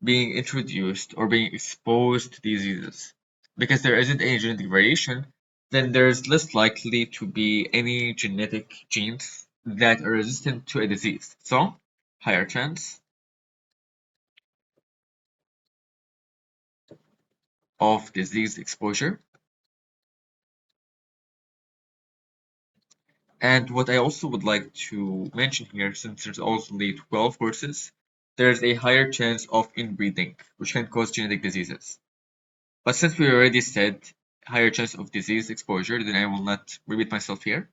being introduced or being exposed to diseases. Because there isn't any genetic variation, then there's less likely to be any genetic genes that are resistant to a disease. So, higher chance of disease exposure. And what I also would like to mention here, since there's also the 12 courses, there's a higher chance of inbreeding, which can cause genetic diseases. But since we already said higher chance of disease exposure, then I will not repeat myself here.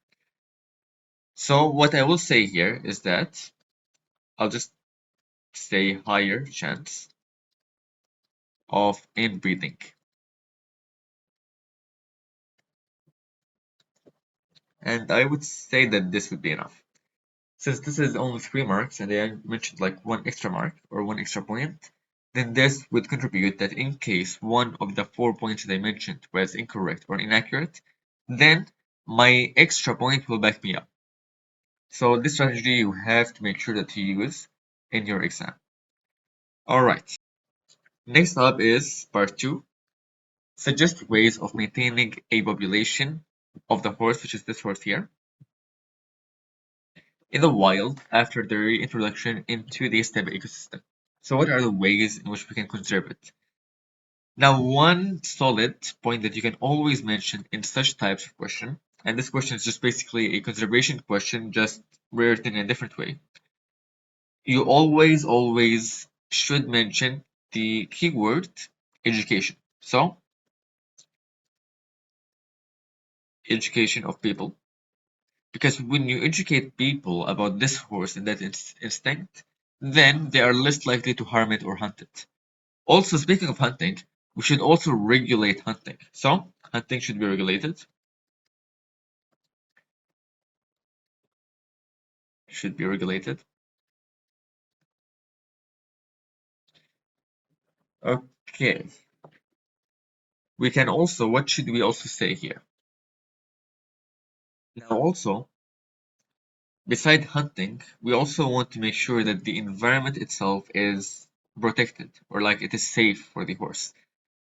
So what I will say here is that I'll just say higher chance of inbreeding. And I would say that this would be enough. Since this is only 3 marks and I mentioned like 1 extra mark or 1 extra point, then this would contribute that in case one of the 4 points that I mentioned was incorrect or inaccurate, then my extra point will back me up. So this strategy you have to make sure that you use in your exam. Alright, next up is part 2. Suggest ways of maintaining a population of the horse, which is this horse here, in the wild after their reintroduction into the stable ecosystem. So what are the ways in which we can conserve it? Now, one solid point that you can always mention in such types of question, and this question is just basically a conservation question, just written in a different way. You always should mention the keyword education. So, education of people. Because when you educate people about this horse and that instinct, then they are less likely to harm it or hunt it. Also, speaking of hunting, we should also regulate hunting. So, hunting should be regulated. Should be regulated. Okay. We can also, what should we also say here? Now also, beside hunting, we also want to make sure that the environment itself is protected or like it is safe for the horse.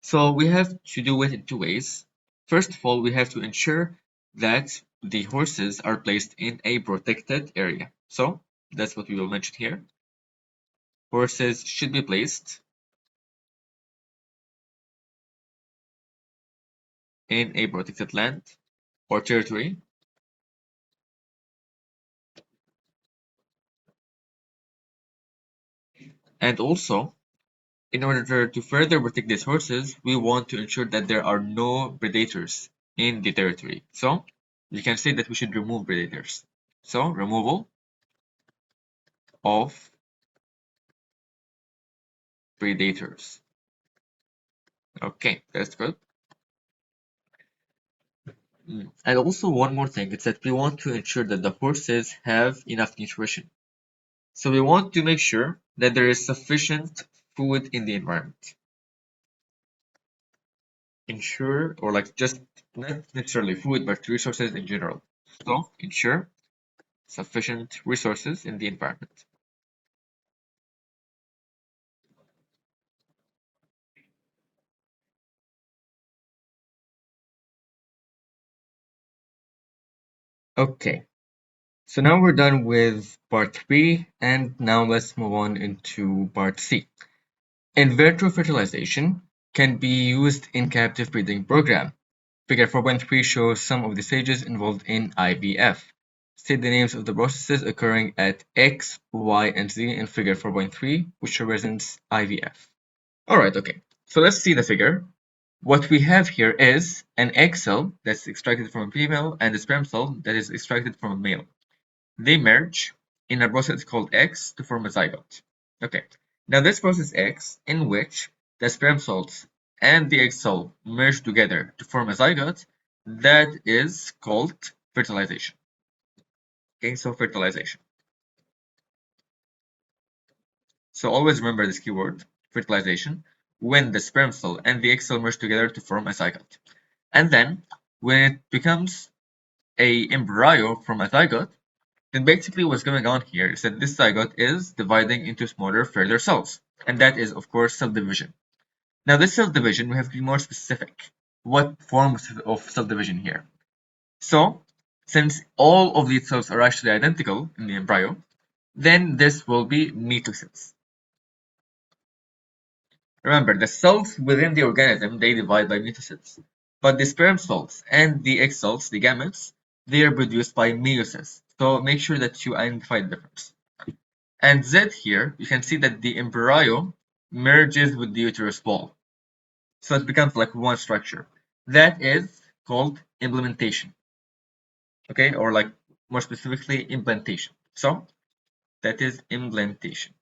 So we have to do it in 2 ways. First of all, we have to ensure that the horses are placed in a protected area. So that's what we will mention here. Horses should be placed in a protected land or territory. And also, in order to further protect these horses, we want to ensure that there are no predators in the territory. So you can say that we should remove predators. So removal of predators. Okay, that's good. And also one more thing, it's that we want to ensure that the horses have enough nutrition. So we want to make sure that there is sufficient food in the environment. Ensure, or like just not necessarily food, but resources in general. So ensure sufficient resources in the environment. Okay, so now we're done with part 3, and now let's move on into part C. In vitro fertilization can be used in captive breeding program. Figure 4.3 shows some of the stages involved in IVF. State the names of the processes occurring at X, Y, and Z in figure 4.3, which represents IVF. Alright, okay. So let's see the figure. What we have here is an egg cell that's extracted from a female and a sperm cell that is extracted from a male. They merge in a process called X to form a zygote. Okay, now this process X, in which the sperm cells and the egg cell merge together to form a zygote, that is called fertilization. Okay, so fertilization. So always remember this keyword, fertilization, when the sperm cell and the egg cell merge together to form a zygote. And then, when it becomes a embryo from a zygote, then basically what's going on here is that this zygote is dividing into smaller, further cells. And that is, of course, cell division. Now, this cell division, we have to be more specific. What forms of cell division here? So, since all of these cells are actually identical in the embryo, then this will be mitosis. Remember, the cells within the organism, they divide by mitosis. But the sperm cells and the egg cells, the gametes, they are produced by meiosis. So make sure that you identify the difference. And Z here, you can see that the embryo merges with the uterus wall. So it becomes like one structure. That is called implementation. Okay, or like more specifically, implantation. So that is implantation.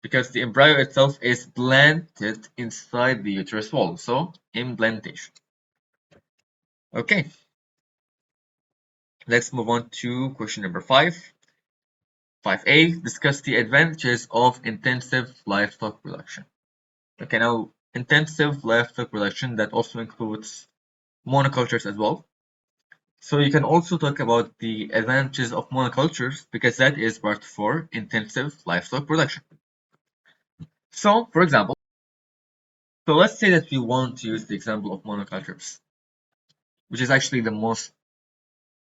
Because the embryo itself is planted inside the uterus wall. So implantation. Okay, let's move on to question number 5. 5A, discuss the advantages of intensive livestock production. Okay, now intensive livestock production, that also includes monocultures as well. So you can also talk about the advantages of monocultures because that is part for intensive livestock production. So, for example, so let's say that we want to use the example of monocultures, which is actually the most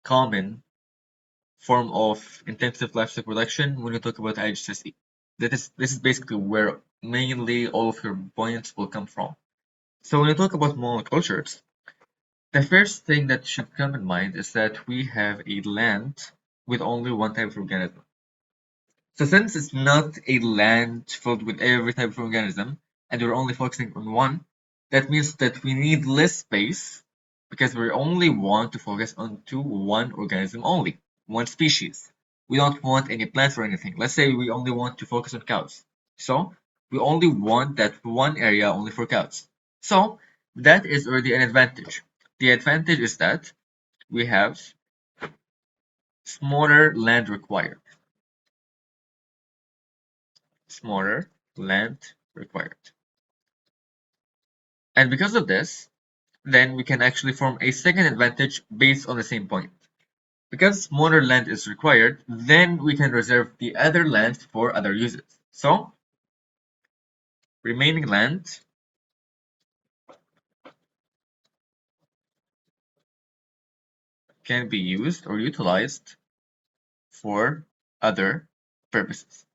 common form of intensive livestock production when you talk about IGCSE. This is basically where mainly all of your points will come from. So when you talk about monocultures, the first thing that should come in mind is that we have a land with only one type of organism. So since it's not a land filled with every type of organism, and we're only focusing on one, that means that we need less space because we only want to focus on one organism only, one species. We don't want any plants or anything. Let's say we only want to focus on cows. So we only want that one area only for cows. So that is already an advantage. The advantage is that we have smaller land required. Smaller land required. And because of this, then we can actually form a second advantage based on the same point. Because smaller land is required, then we can reserve the other land for other uses. So, remaining land can be used or utilized for other purposes.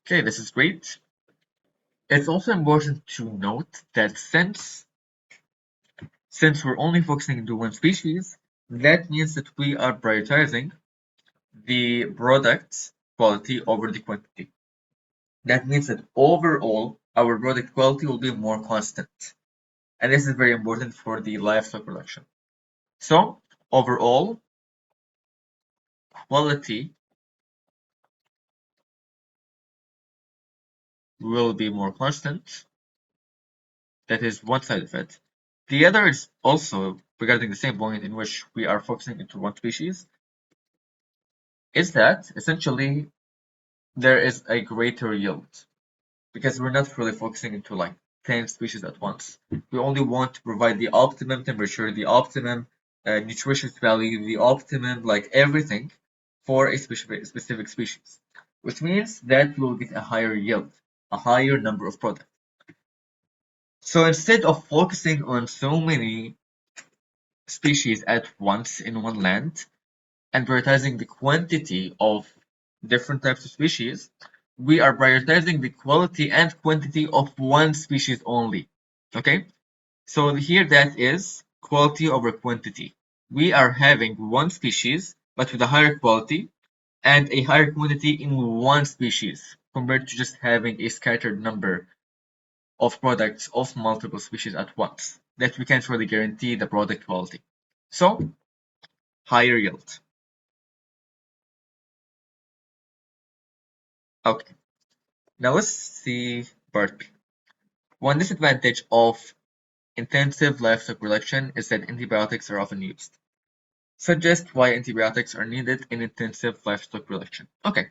Okay, this is great. It's also important to note that since we're only focusing on one species, that means that we are prioritizing the product's quality over the quantity. That means that overall, our product quality will be more constant. And this is very important for the livestock production. So, overall, quality will be more constant. That is one side of it. The other is also regarding the same point in which we are focusing into one species, is that essentially there is a greater yield because we're not really focusing into like 10 species at once. We only want to provide the optimum temperature, the optimum nutritious value, the optimum like everything for a specific species, which means that we'll get a higher yield, a higher number of products. So instead of focusing on so many species at once in one land and prioritizing the quantity of different types of species, we are prioritizing the quality and quantity of one species only. Okay? So here that is quality over quantity. We are having one species, but with a higher quality and a higher quantity in one species compared to just having a scattered number of products of multiple species at once. That we can't really guarantee the product quality. So, higher yield. Okay, now let's see part B. One disadvantage of intensive livestock production is that antibiotics are often used. Suggest why antibiotics are needed in intensive livestock production. Okay,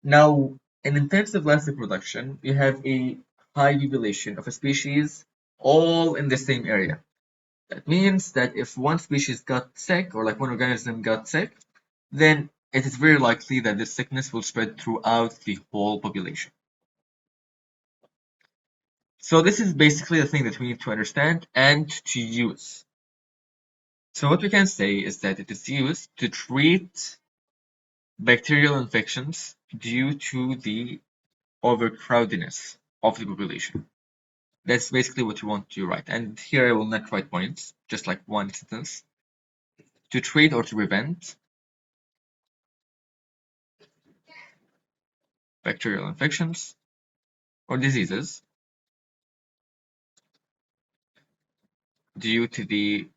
now in intensive livestock production, you have a high population of a species all in the same area. That means that if one species got sick or like one organism got sick, then it is very likely that this sickness will spread throughout the whole population. So this is basically the thing that we need to understand and to use. So what we can say is that it is used to treat bacterial infections due to the overcrowdedness of the population. That's basically what you want to write. And here I will not write points, just like one sentence. To treat or to prevent bacterial infections or diseases due to the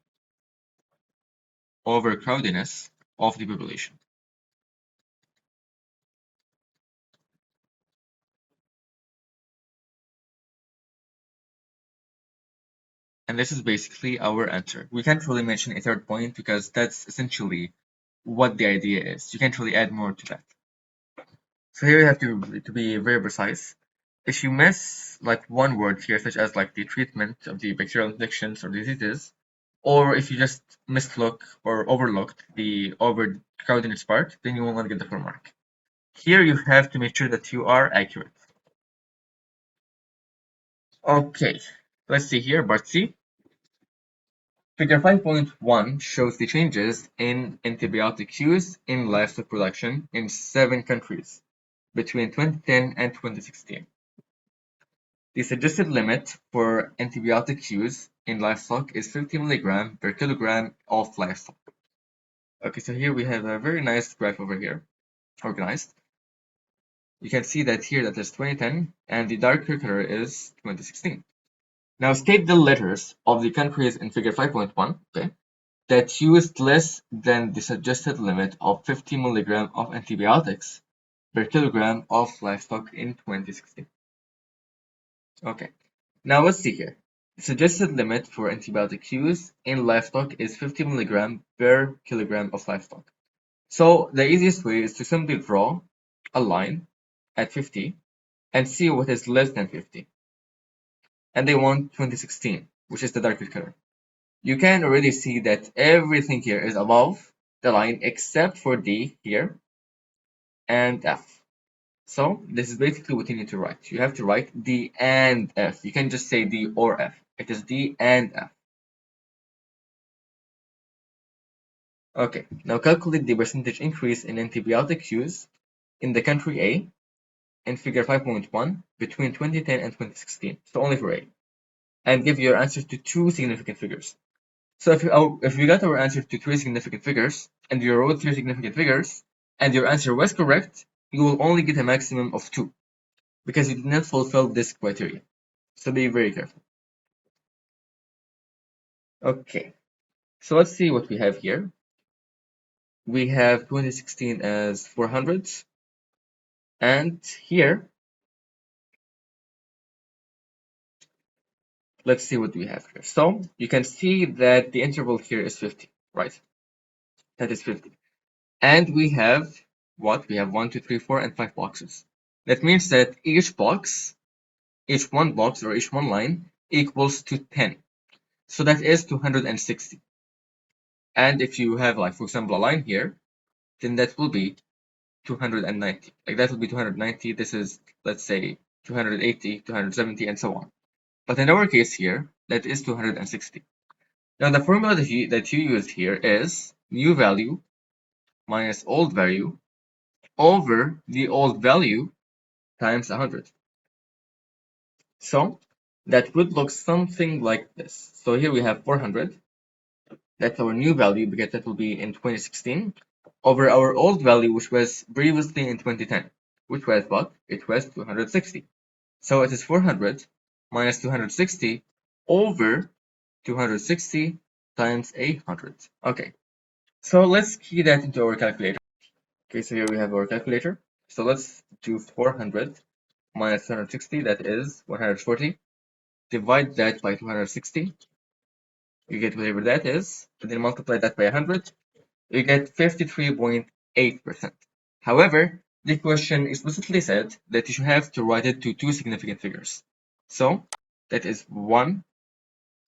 overcrowdedness of the population. And this is basically our answer. We can't really mention a third point because that's essentially what the idea is. You can't really add more to that. So here you have to be very precise. If you miss like one word here, such as like the treatment of the bacterial infections or diseases, or if you just mislook or overlooked the overcrowdedness part, then you will not get the full mark. Here you have to make sure that you are accurate. Okay, let's see here, part C. Figure 5.1 shows the changes in antibiotic use in livestock production in 7 countries between 2010 and 2016. The suggested limit for antibiotic use in livestock is 50 mg per kilogram of livestock. Okay, so here we have a very nice graph over here, organized. You can see that here that is 2010 and the darker color is 2016. Now state the letters of the countries in figure 5.1, okay, that used less than the suggested limit of 50 mg of antibiotics per kilogram of livestock in 2016. Okay, now let's see here. The suggested limit for antibiotic use in livestock is 50 mg per kilogram of livestock. So the easiest way is to simply draw a line at 50 and see what is less than 50. And they want 2016, which is the darker color. You can already see that everything here is above the line except for D here and F. So this is basically what you need to write. You have to write D and F. You can't just say D or F. It is D and F. Okay, now calculate the percentage increase in antibiotic use in the country A in figure 5.1 between 2010 and 2016. So only for A. And give your answer to 2 significant figures. So if we got our answer to 3 significant figures and you wrote 3 significant figures and your answer was correct, you will only get a maximum of 2 because you did not fulfill this criteria. So be very careful. Okay, so let's see what we have here. We have 2016 as 400, and here, let's see what we have here. So you can see that the interval here is 50, right? That is 50. And we have what? We have 1, 2, 3, 4, and 5 boxes. That means that each box, each one box or each one line equals to 10. So that is 260. And if you have like, for example, a line here, then that will be 290. Like that will be 290. This is, let's say, 280, 270, and so on. But in our case here, that is 260. Now the formula that you use here is new value minus old value over the old value times 100. So that would look something like this. So here we have 400. That's our new value because that will be in 2016 over our old value, which was previously in 2010, which was what? It was 260. So it is 400 minus 260 over 260 times 800. Okay, so let's key that into our calculator. Okay, so here we have our calculator. So let's do 400 minus 260, that is 140. Divide that by 260. You get whatever that is, and then multiply that by 100. You get 53.8%. However, the question explicitly said that you have to write it to two significant figures. So that is 1,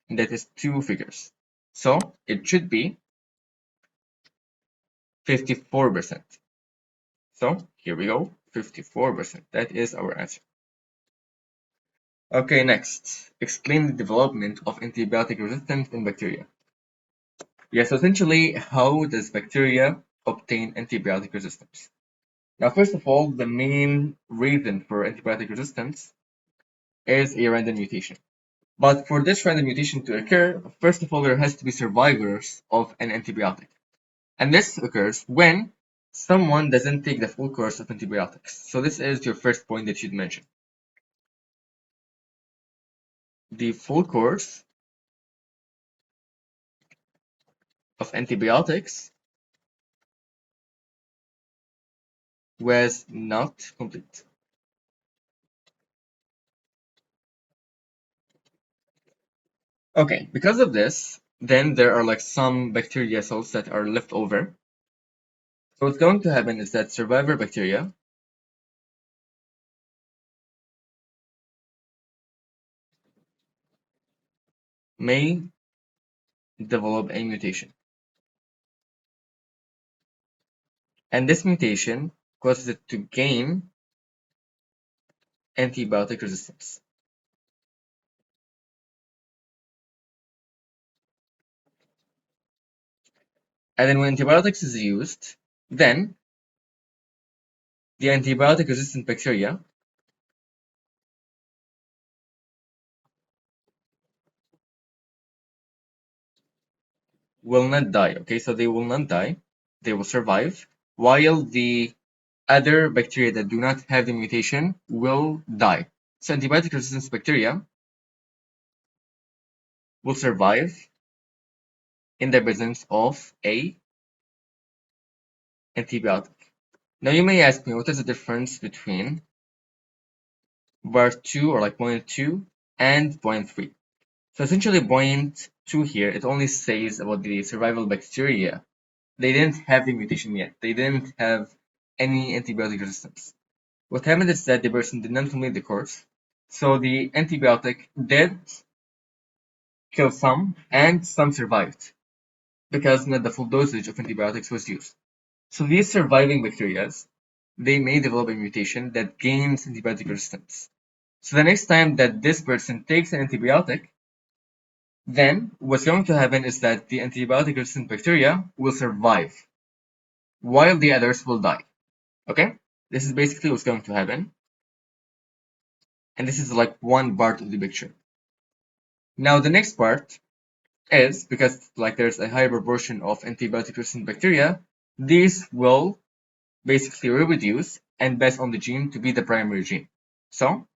and that is 2 figures. So it should be 54%. So here we go, 54%. That is our answer. Okay, next, explain the development of antibiotic resistance in bacteria. Yes, essentially, how does bacteria obtain antibiotic resistance? Now, first of all, the main reason for antibiotic resistance is a random mutation. But for this random mutation to occur, first of all, there has to be survivors of an antibiotic. And this occurs when someone doesn't take the full course of antibiotics. So this is your first point that you'd mention. The full course of antibiotics was not complete. Okay, because of this, then there are like some bacteria cells that are left over. So what's going to happen is that survivor bacteria may develop a mutation. And this mutation causes it to gain antibiotic resistance. And then when antibiotics is used, then the antibiotic resistant bacteria will not die. Okay, so they will not die, they will survive, while the other bacteria that do not have the mutation will die. So antibiotic resistant bacteria will survive in the presence of a antibiotic. Now you may ask me, what is the difference between part 2 or like point 2 and point 3? So essentially point 2 here, it only says about the survival bacteria. They didn't have the mutation yet. They didn't have any antibiotic resistance. What happened is that the person did not complete the course. So the antibiotic did kill some and some survived because not the full dosage of antibiotics was used. So these surviving bacteria, they may develop a mutation that gains antibiotic resistance. So the next time that this person takes an antibiotic, then what's going to happen is that the antibiotic resistant bacteria will survive while the others will die. Okay? This is basically what's going to happen. And this is like one part of the picture. Now the next part is, because like there's a higher proportion of antibiotic resistant bacteria, these will basically reproduce and pass on the gene to be the primary gene. So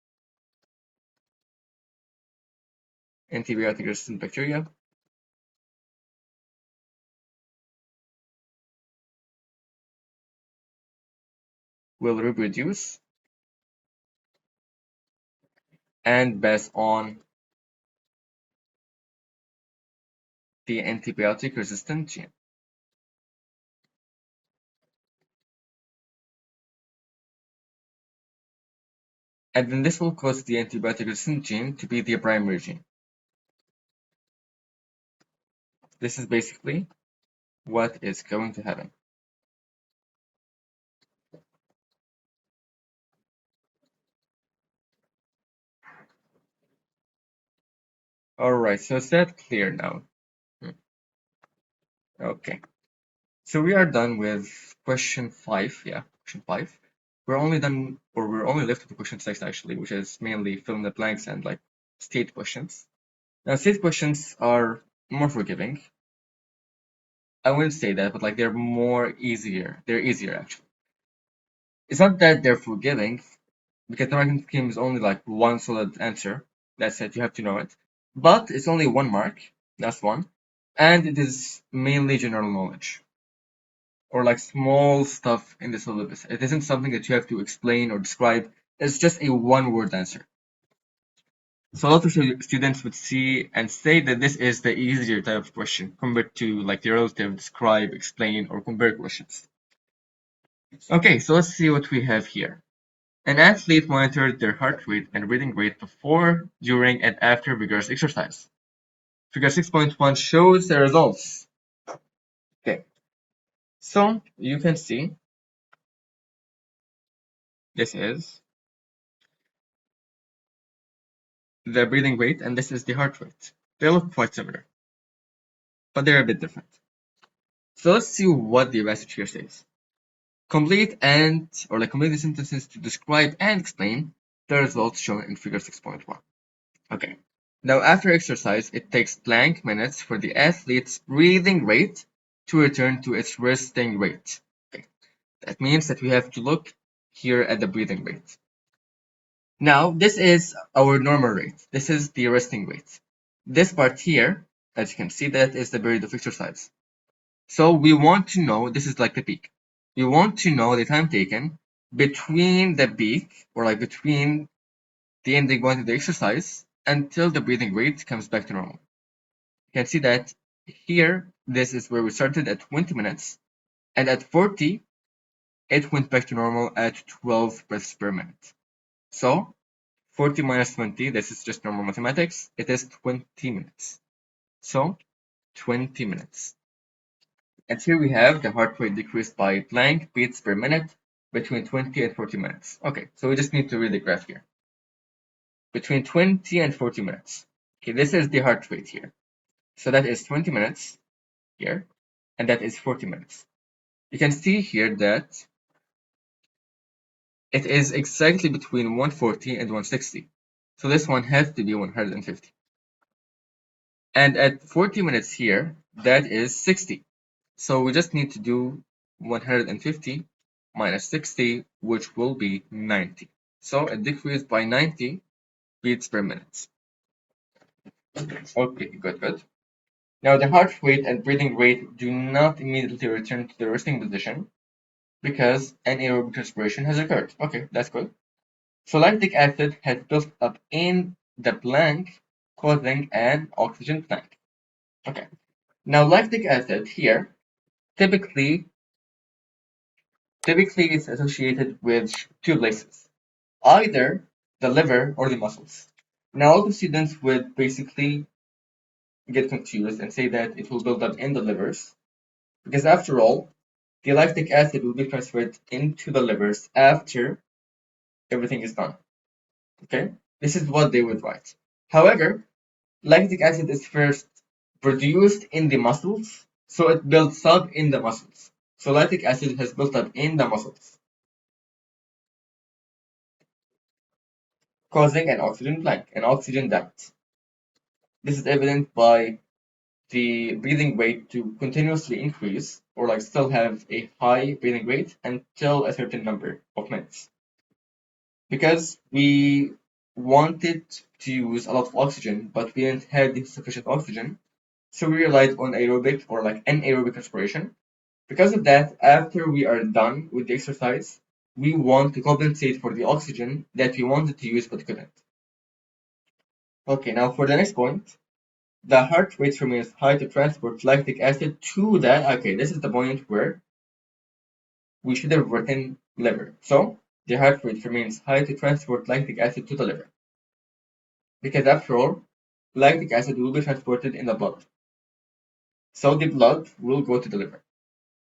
antibiotic resistant bacteria will reproduce and pass on the antibiotic resistant gene. And then this will cause the antibiotic resistant gene to be the primary gene. This is basically what is going to happen. Alright, so is that clear now? Okay. So we are done with question 5. Yeah, question 5. We're only left with question 6 actually, which is mainly fill in the blanks and like state questions. Now state questions are more forgiving. I wouldn't say that, but like they're easier. They're easier actually. It's not that they're forgiving, because the marking scheme is only like one solid answer. That's it, you have to know it. But it's only 1 mark, that's one. And it is mainly general knowledge, or like small stuff in the syllabus. It isn't something that you have to explain or describe. It's just a one-word answer. So a lot of students would see and say that this is the easier type of question compared to like the relative, describe, explain, or compare questions. Okay, so let's see what we have here. An athlete monitored their heart rate and breathing rate before, during, and after vigorous exercise. Figure 6.1 shows the results. Okay, so you can see this is the breathing rate and this is the heart rate. They look quite similar, but they're a bit different. So let's see what the passage here says. Complete the sentences to describe and explain the results shown in figure 6.1. Okay. Now after exercise, it takes blank minutes for the athlete's breathing rate to return to its resting rate. Okay. That means that we have to look here at the breathing rate. Now, this is our normal rate. This is the resting rate. This part here, as you can see, that is the period of exercise. So we want to know, this is like the peak. We want to know the time taken between the peak, or like between the ending point of the exercise, until the breathing rate comes back to normal. You can see that here, this is where we started at 20 minutes, and at 40, it went back to normal at 12 breaths per minute. So 40 minus 20, this is just normal mathematics, it is 20 minutes. So 20 minutes. And here we have the heart rate decreased by blank beats per minute between 20 and 40 minutes. Okay, so we just need to read the graph here. Between 20 and 40 minutes. Okay, this is the heart rate here. So that is 20 minutes here, and that is 40 minutes. You can see here that it is exactly between 140 and 160. So this one has to be 150. And at 40 minutes here, that is 60. So we just need to do 150 minus 60, which will be 90. So it decreased by 90 beats per minute. Okay, good. Now the heart rate and breathing rate do not immediately return to the resting position because anaerobic respiration has occurred. Okay, that's good. So lactic acid has built up in the blank, causing an oxygen blank. Okay. Now lactic acid here typically is associated with two places, either the liver or the muscles. Now, a lot of students would basically get confused and say that it will build up in the livers, because after all, the lactic acid will be transferred into the livers after everything is done. Okay, this is what they would write. However, lactic acid is first produced in the muscles, so it builds up in the muscles. So lactic acid has built up in the muscles, causing an oxygen blank, an oxygen debt. This is evident by the breathing rate to continuously increase, or like still have a high breathing rate until a certain number of minutes. Because we wanted to use a lot of oxygen, but we didn't have sufficient oxygen, so we relied on aerobic or like anaerobic respiration. Because of that, after we are done with the exercise, we want to compensate for the oxygen that we wanted to use but couldn't. Okay, now for the next point, the heart rate remains high to transport lactic acid to the, okay, this is the point where we should have written liver. So the heart rate remains high to transport lactic acid to the liver. Because after all, lactic acid will be transported in the blood. So the blood will go to the liver.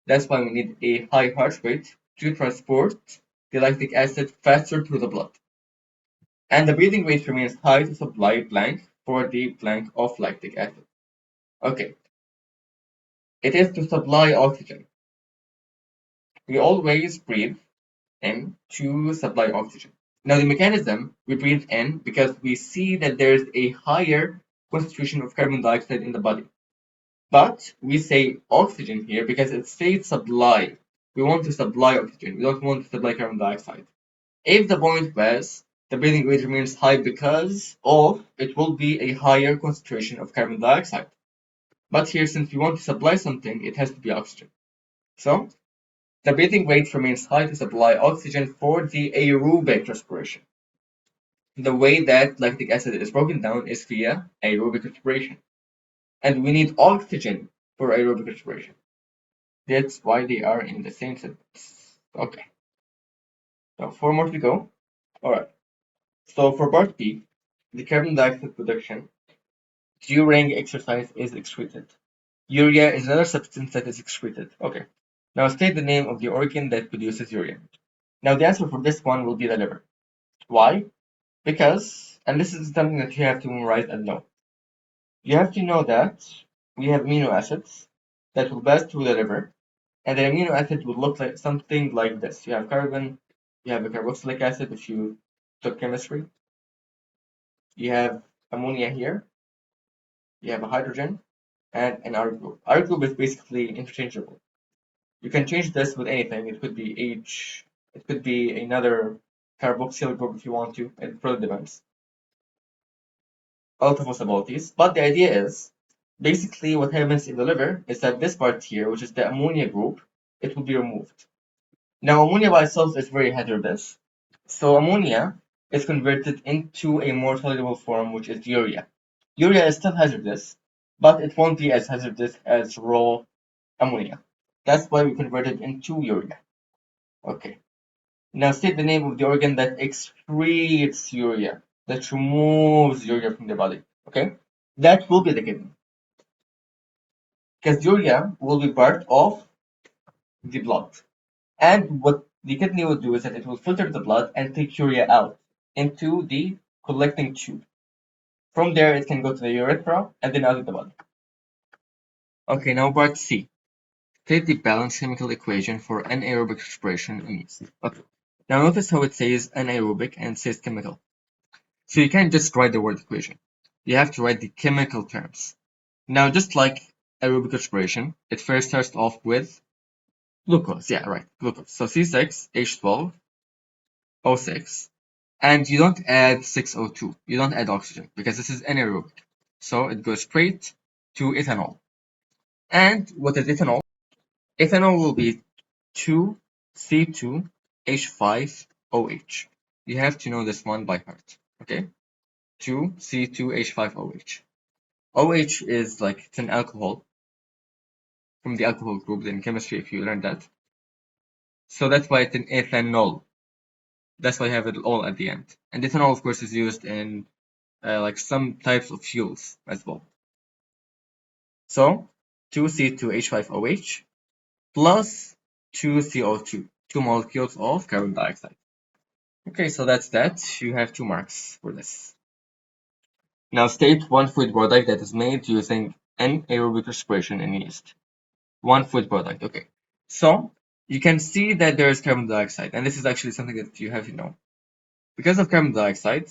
That's why we need a high heart rate to transport the lactic acid faster through the blood. And the breathing rate remains high to supply blank for the blank of lactic acid? Okay, it is to supply oxygen. We always breathe in to supply oxygen. Now the mechanism, we breathe in because we see that there's a higher concentration of carbon dioxide in the body. But we say oxygen here because it says supply. We want to supply oxygen. We don't want to supply carbon dioxide. If the point was the breathing rate remains high because of it will be a higher concentration of carbon dioxide. But here, since we want to supply something, it has to be oxygen. So the breathing rate remains high to supply oxygen for the aerobic respiration. The way that lactic acid is broken down is via aerobic respiration. And we need oxygen for aerobic respiration. That's why they are in the same sentence. Okay. So 4 more to go. Alright. So for part B, the carbon dioxide production during exercise is excreted. Urea is another substance that is excreted. Okay. Now state the name of the organ that produces urea. Now the answer for this one will be the liver. Why? Because, and this is something that you have to memorize and know. You have to know that we have amino acids that will pass through the liver, and the amino acid will look like something like this. You have carbon, you have a carboxylic acid if you took chemistry, you have ammonia here, you have a hydrogen, and an R group. R group is basically interchangeable. You can change this with anything. It could be H, it could be another carboxyl group if you want to. It really depends. A lot of possibilities. But the idea is basically what happens in the liver is that this part here, which is the ammonia group, it will be removed. Now, ammonia by itself is very hazardous. So ammonia is converted into a more soluble form, which is urea. Urea is still hazardous, but it won't be as hazardous as raw ammonia. That's why we convert it into urea. Okay. Now state the name of the organ that excretes urea, that removes urea from the body. Okay? That will be the kidney. Because urea will be part of the blood. And what the kidney will do is that it will filter the blood and take urea out into the collecting tube. From there, it can go to the urethra and then out of the body. Okay, now part C. State the balanced chemical equation for anaerobic respiration in yeast. Okay. Now notice how it says anaerobic and says chemical. So you can't just write the word equation. You have to write the chemical terms. Now, just like aerobic respiration, it first starts off with glucose. Yeah, right, glucose. So C6H12O6. And you don't add 6O2. You don't add oxygen because this is anaerobic. So it goes straight to ethanol. And what is ethanol? Ethanol will be 2C2H5OH. You have to know this one by heart. Okay? 2C2H5OH. OH is like it's an alcohol from the alcohol group in chemistry if you learned that. So that's why it's an ethanol. That's why I have it all at the end. And ethanol, of course, is used in like some types of fuels as well. So 2C2H5OH plus 2CO2, 2 molecules of carbon dioxide. Okay, so that's that. You have 2 marks for this. Now state one food product that is made using anaerobic respiration in yeast. One food product, okay. So you can see that there is carbon dioxide, and this is actually something that you have to know. Because of carbon dioxide,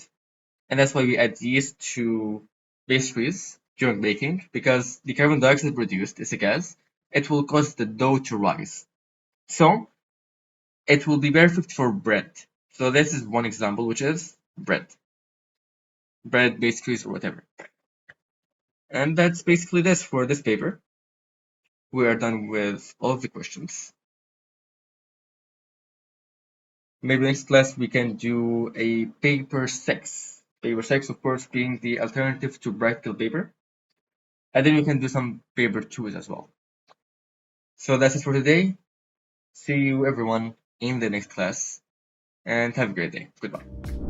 and that's why we add yeast to pastries during baking, because the carbon dioxide produced is a gas, it will cause the dough to rise. So it will be perfect for bread. So this is one example, which is bread. Bread, pastries, or whatever. And that's basically this for this paper. We are done with all of the questions. Maybe next class we can do a paper 6. Paper 6, of course, being the alternative to practical paper. And then we can do some paper 2s as well. So that's it for today. See you everyone in the next class. And have a great day. Goodbye.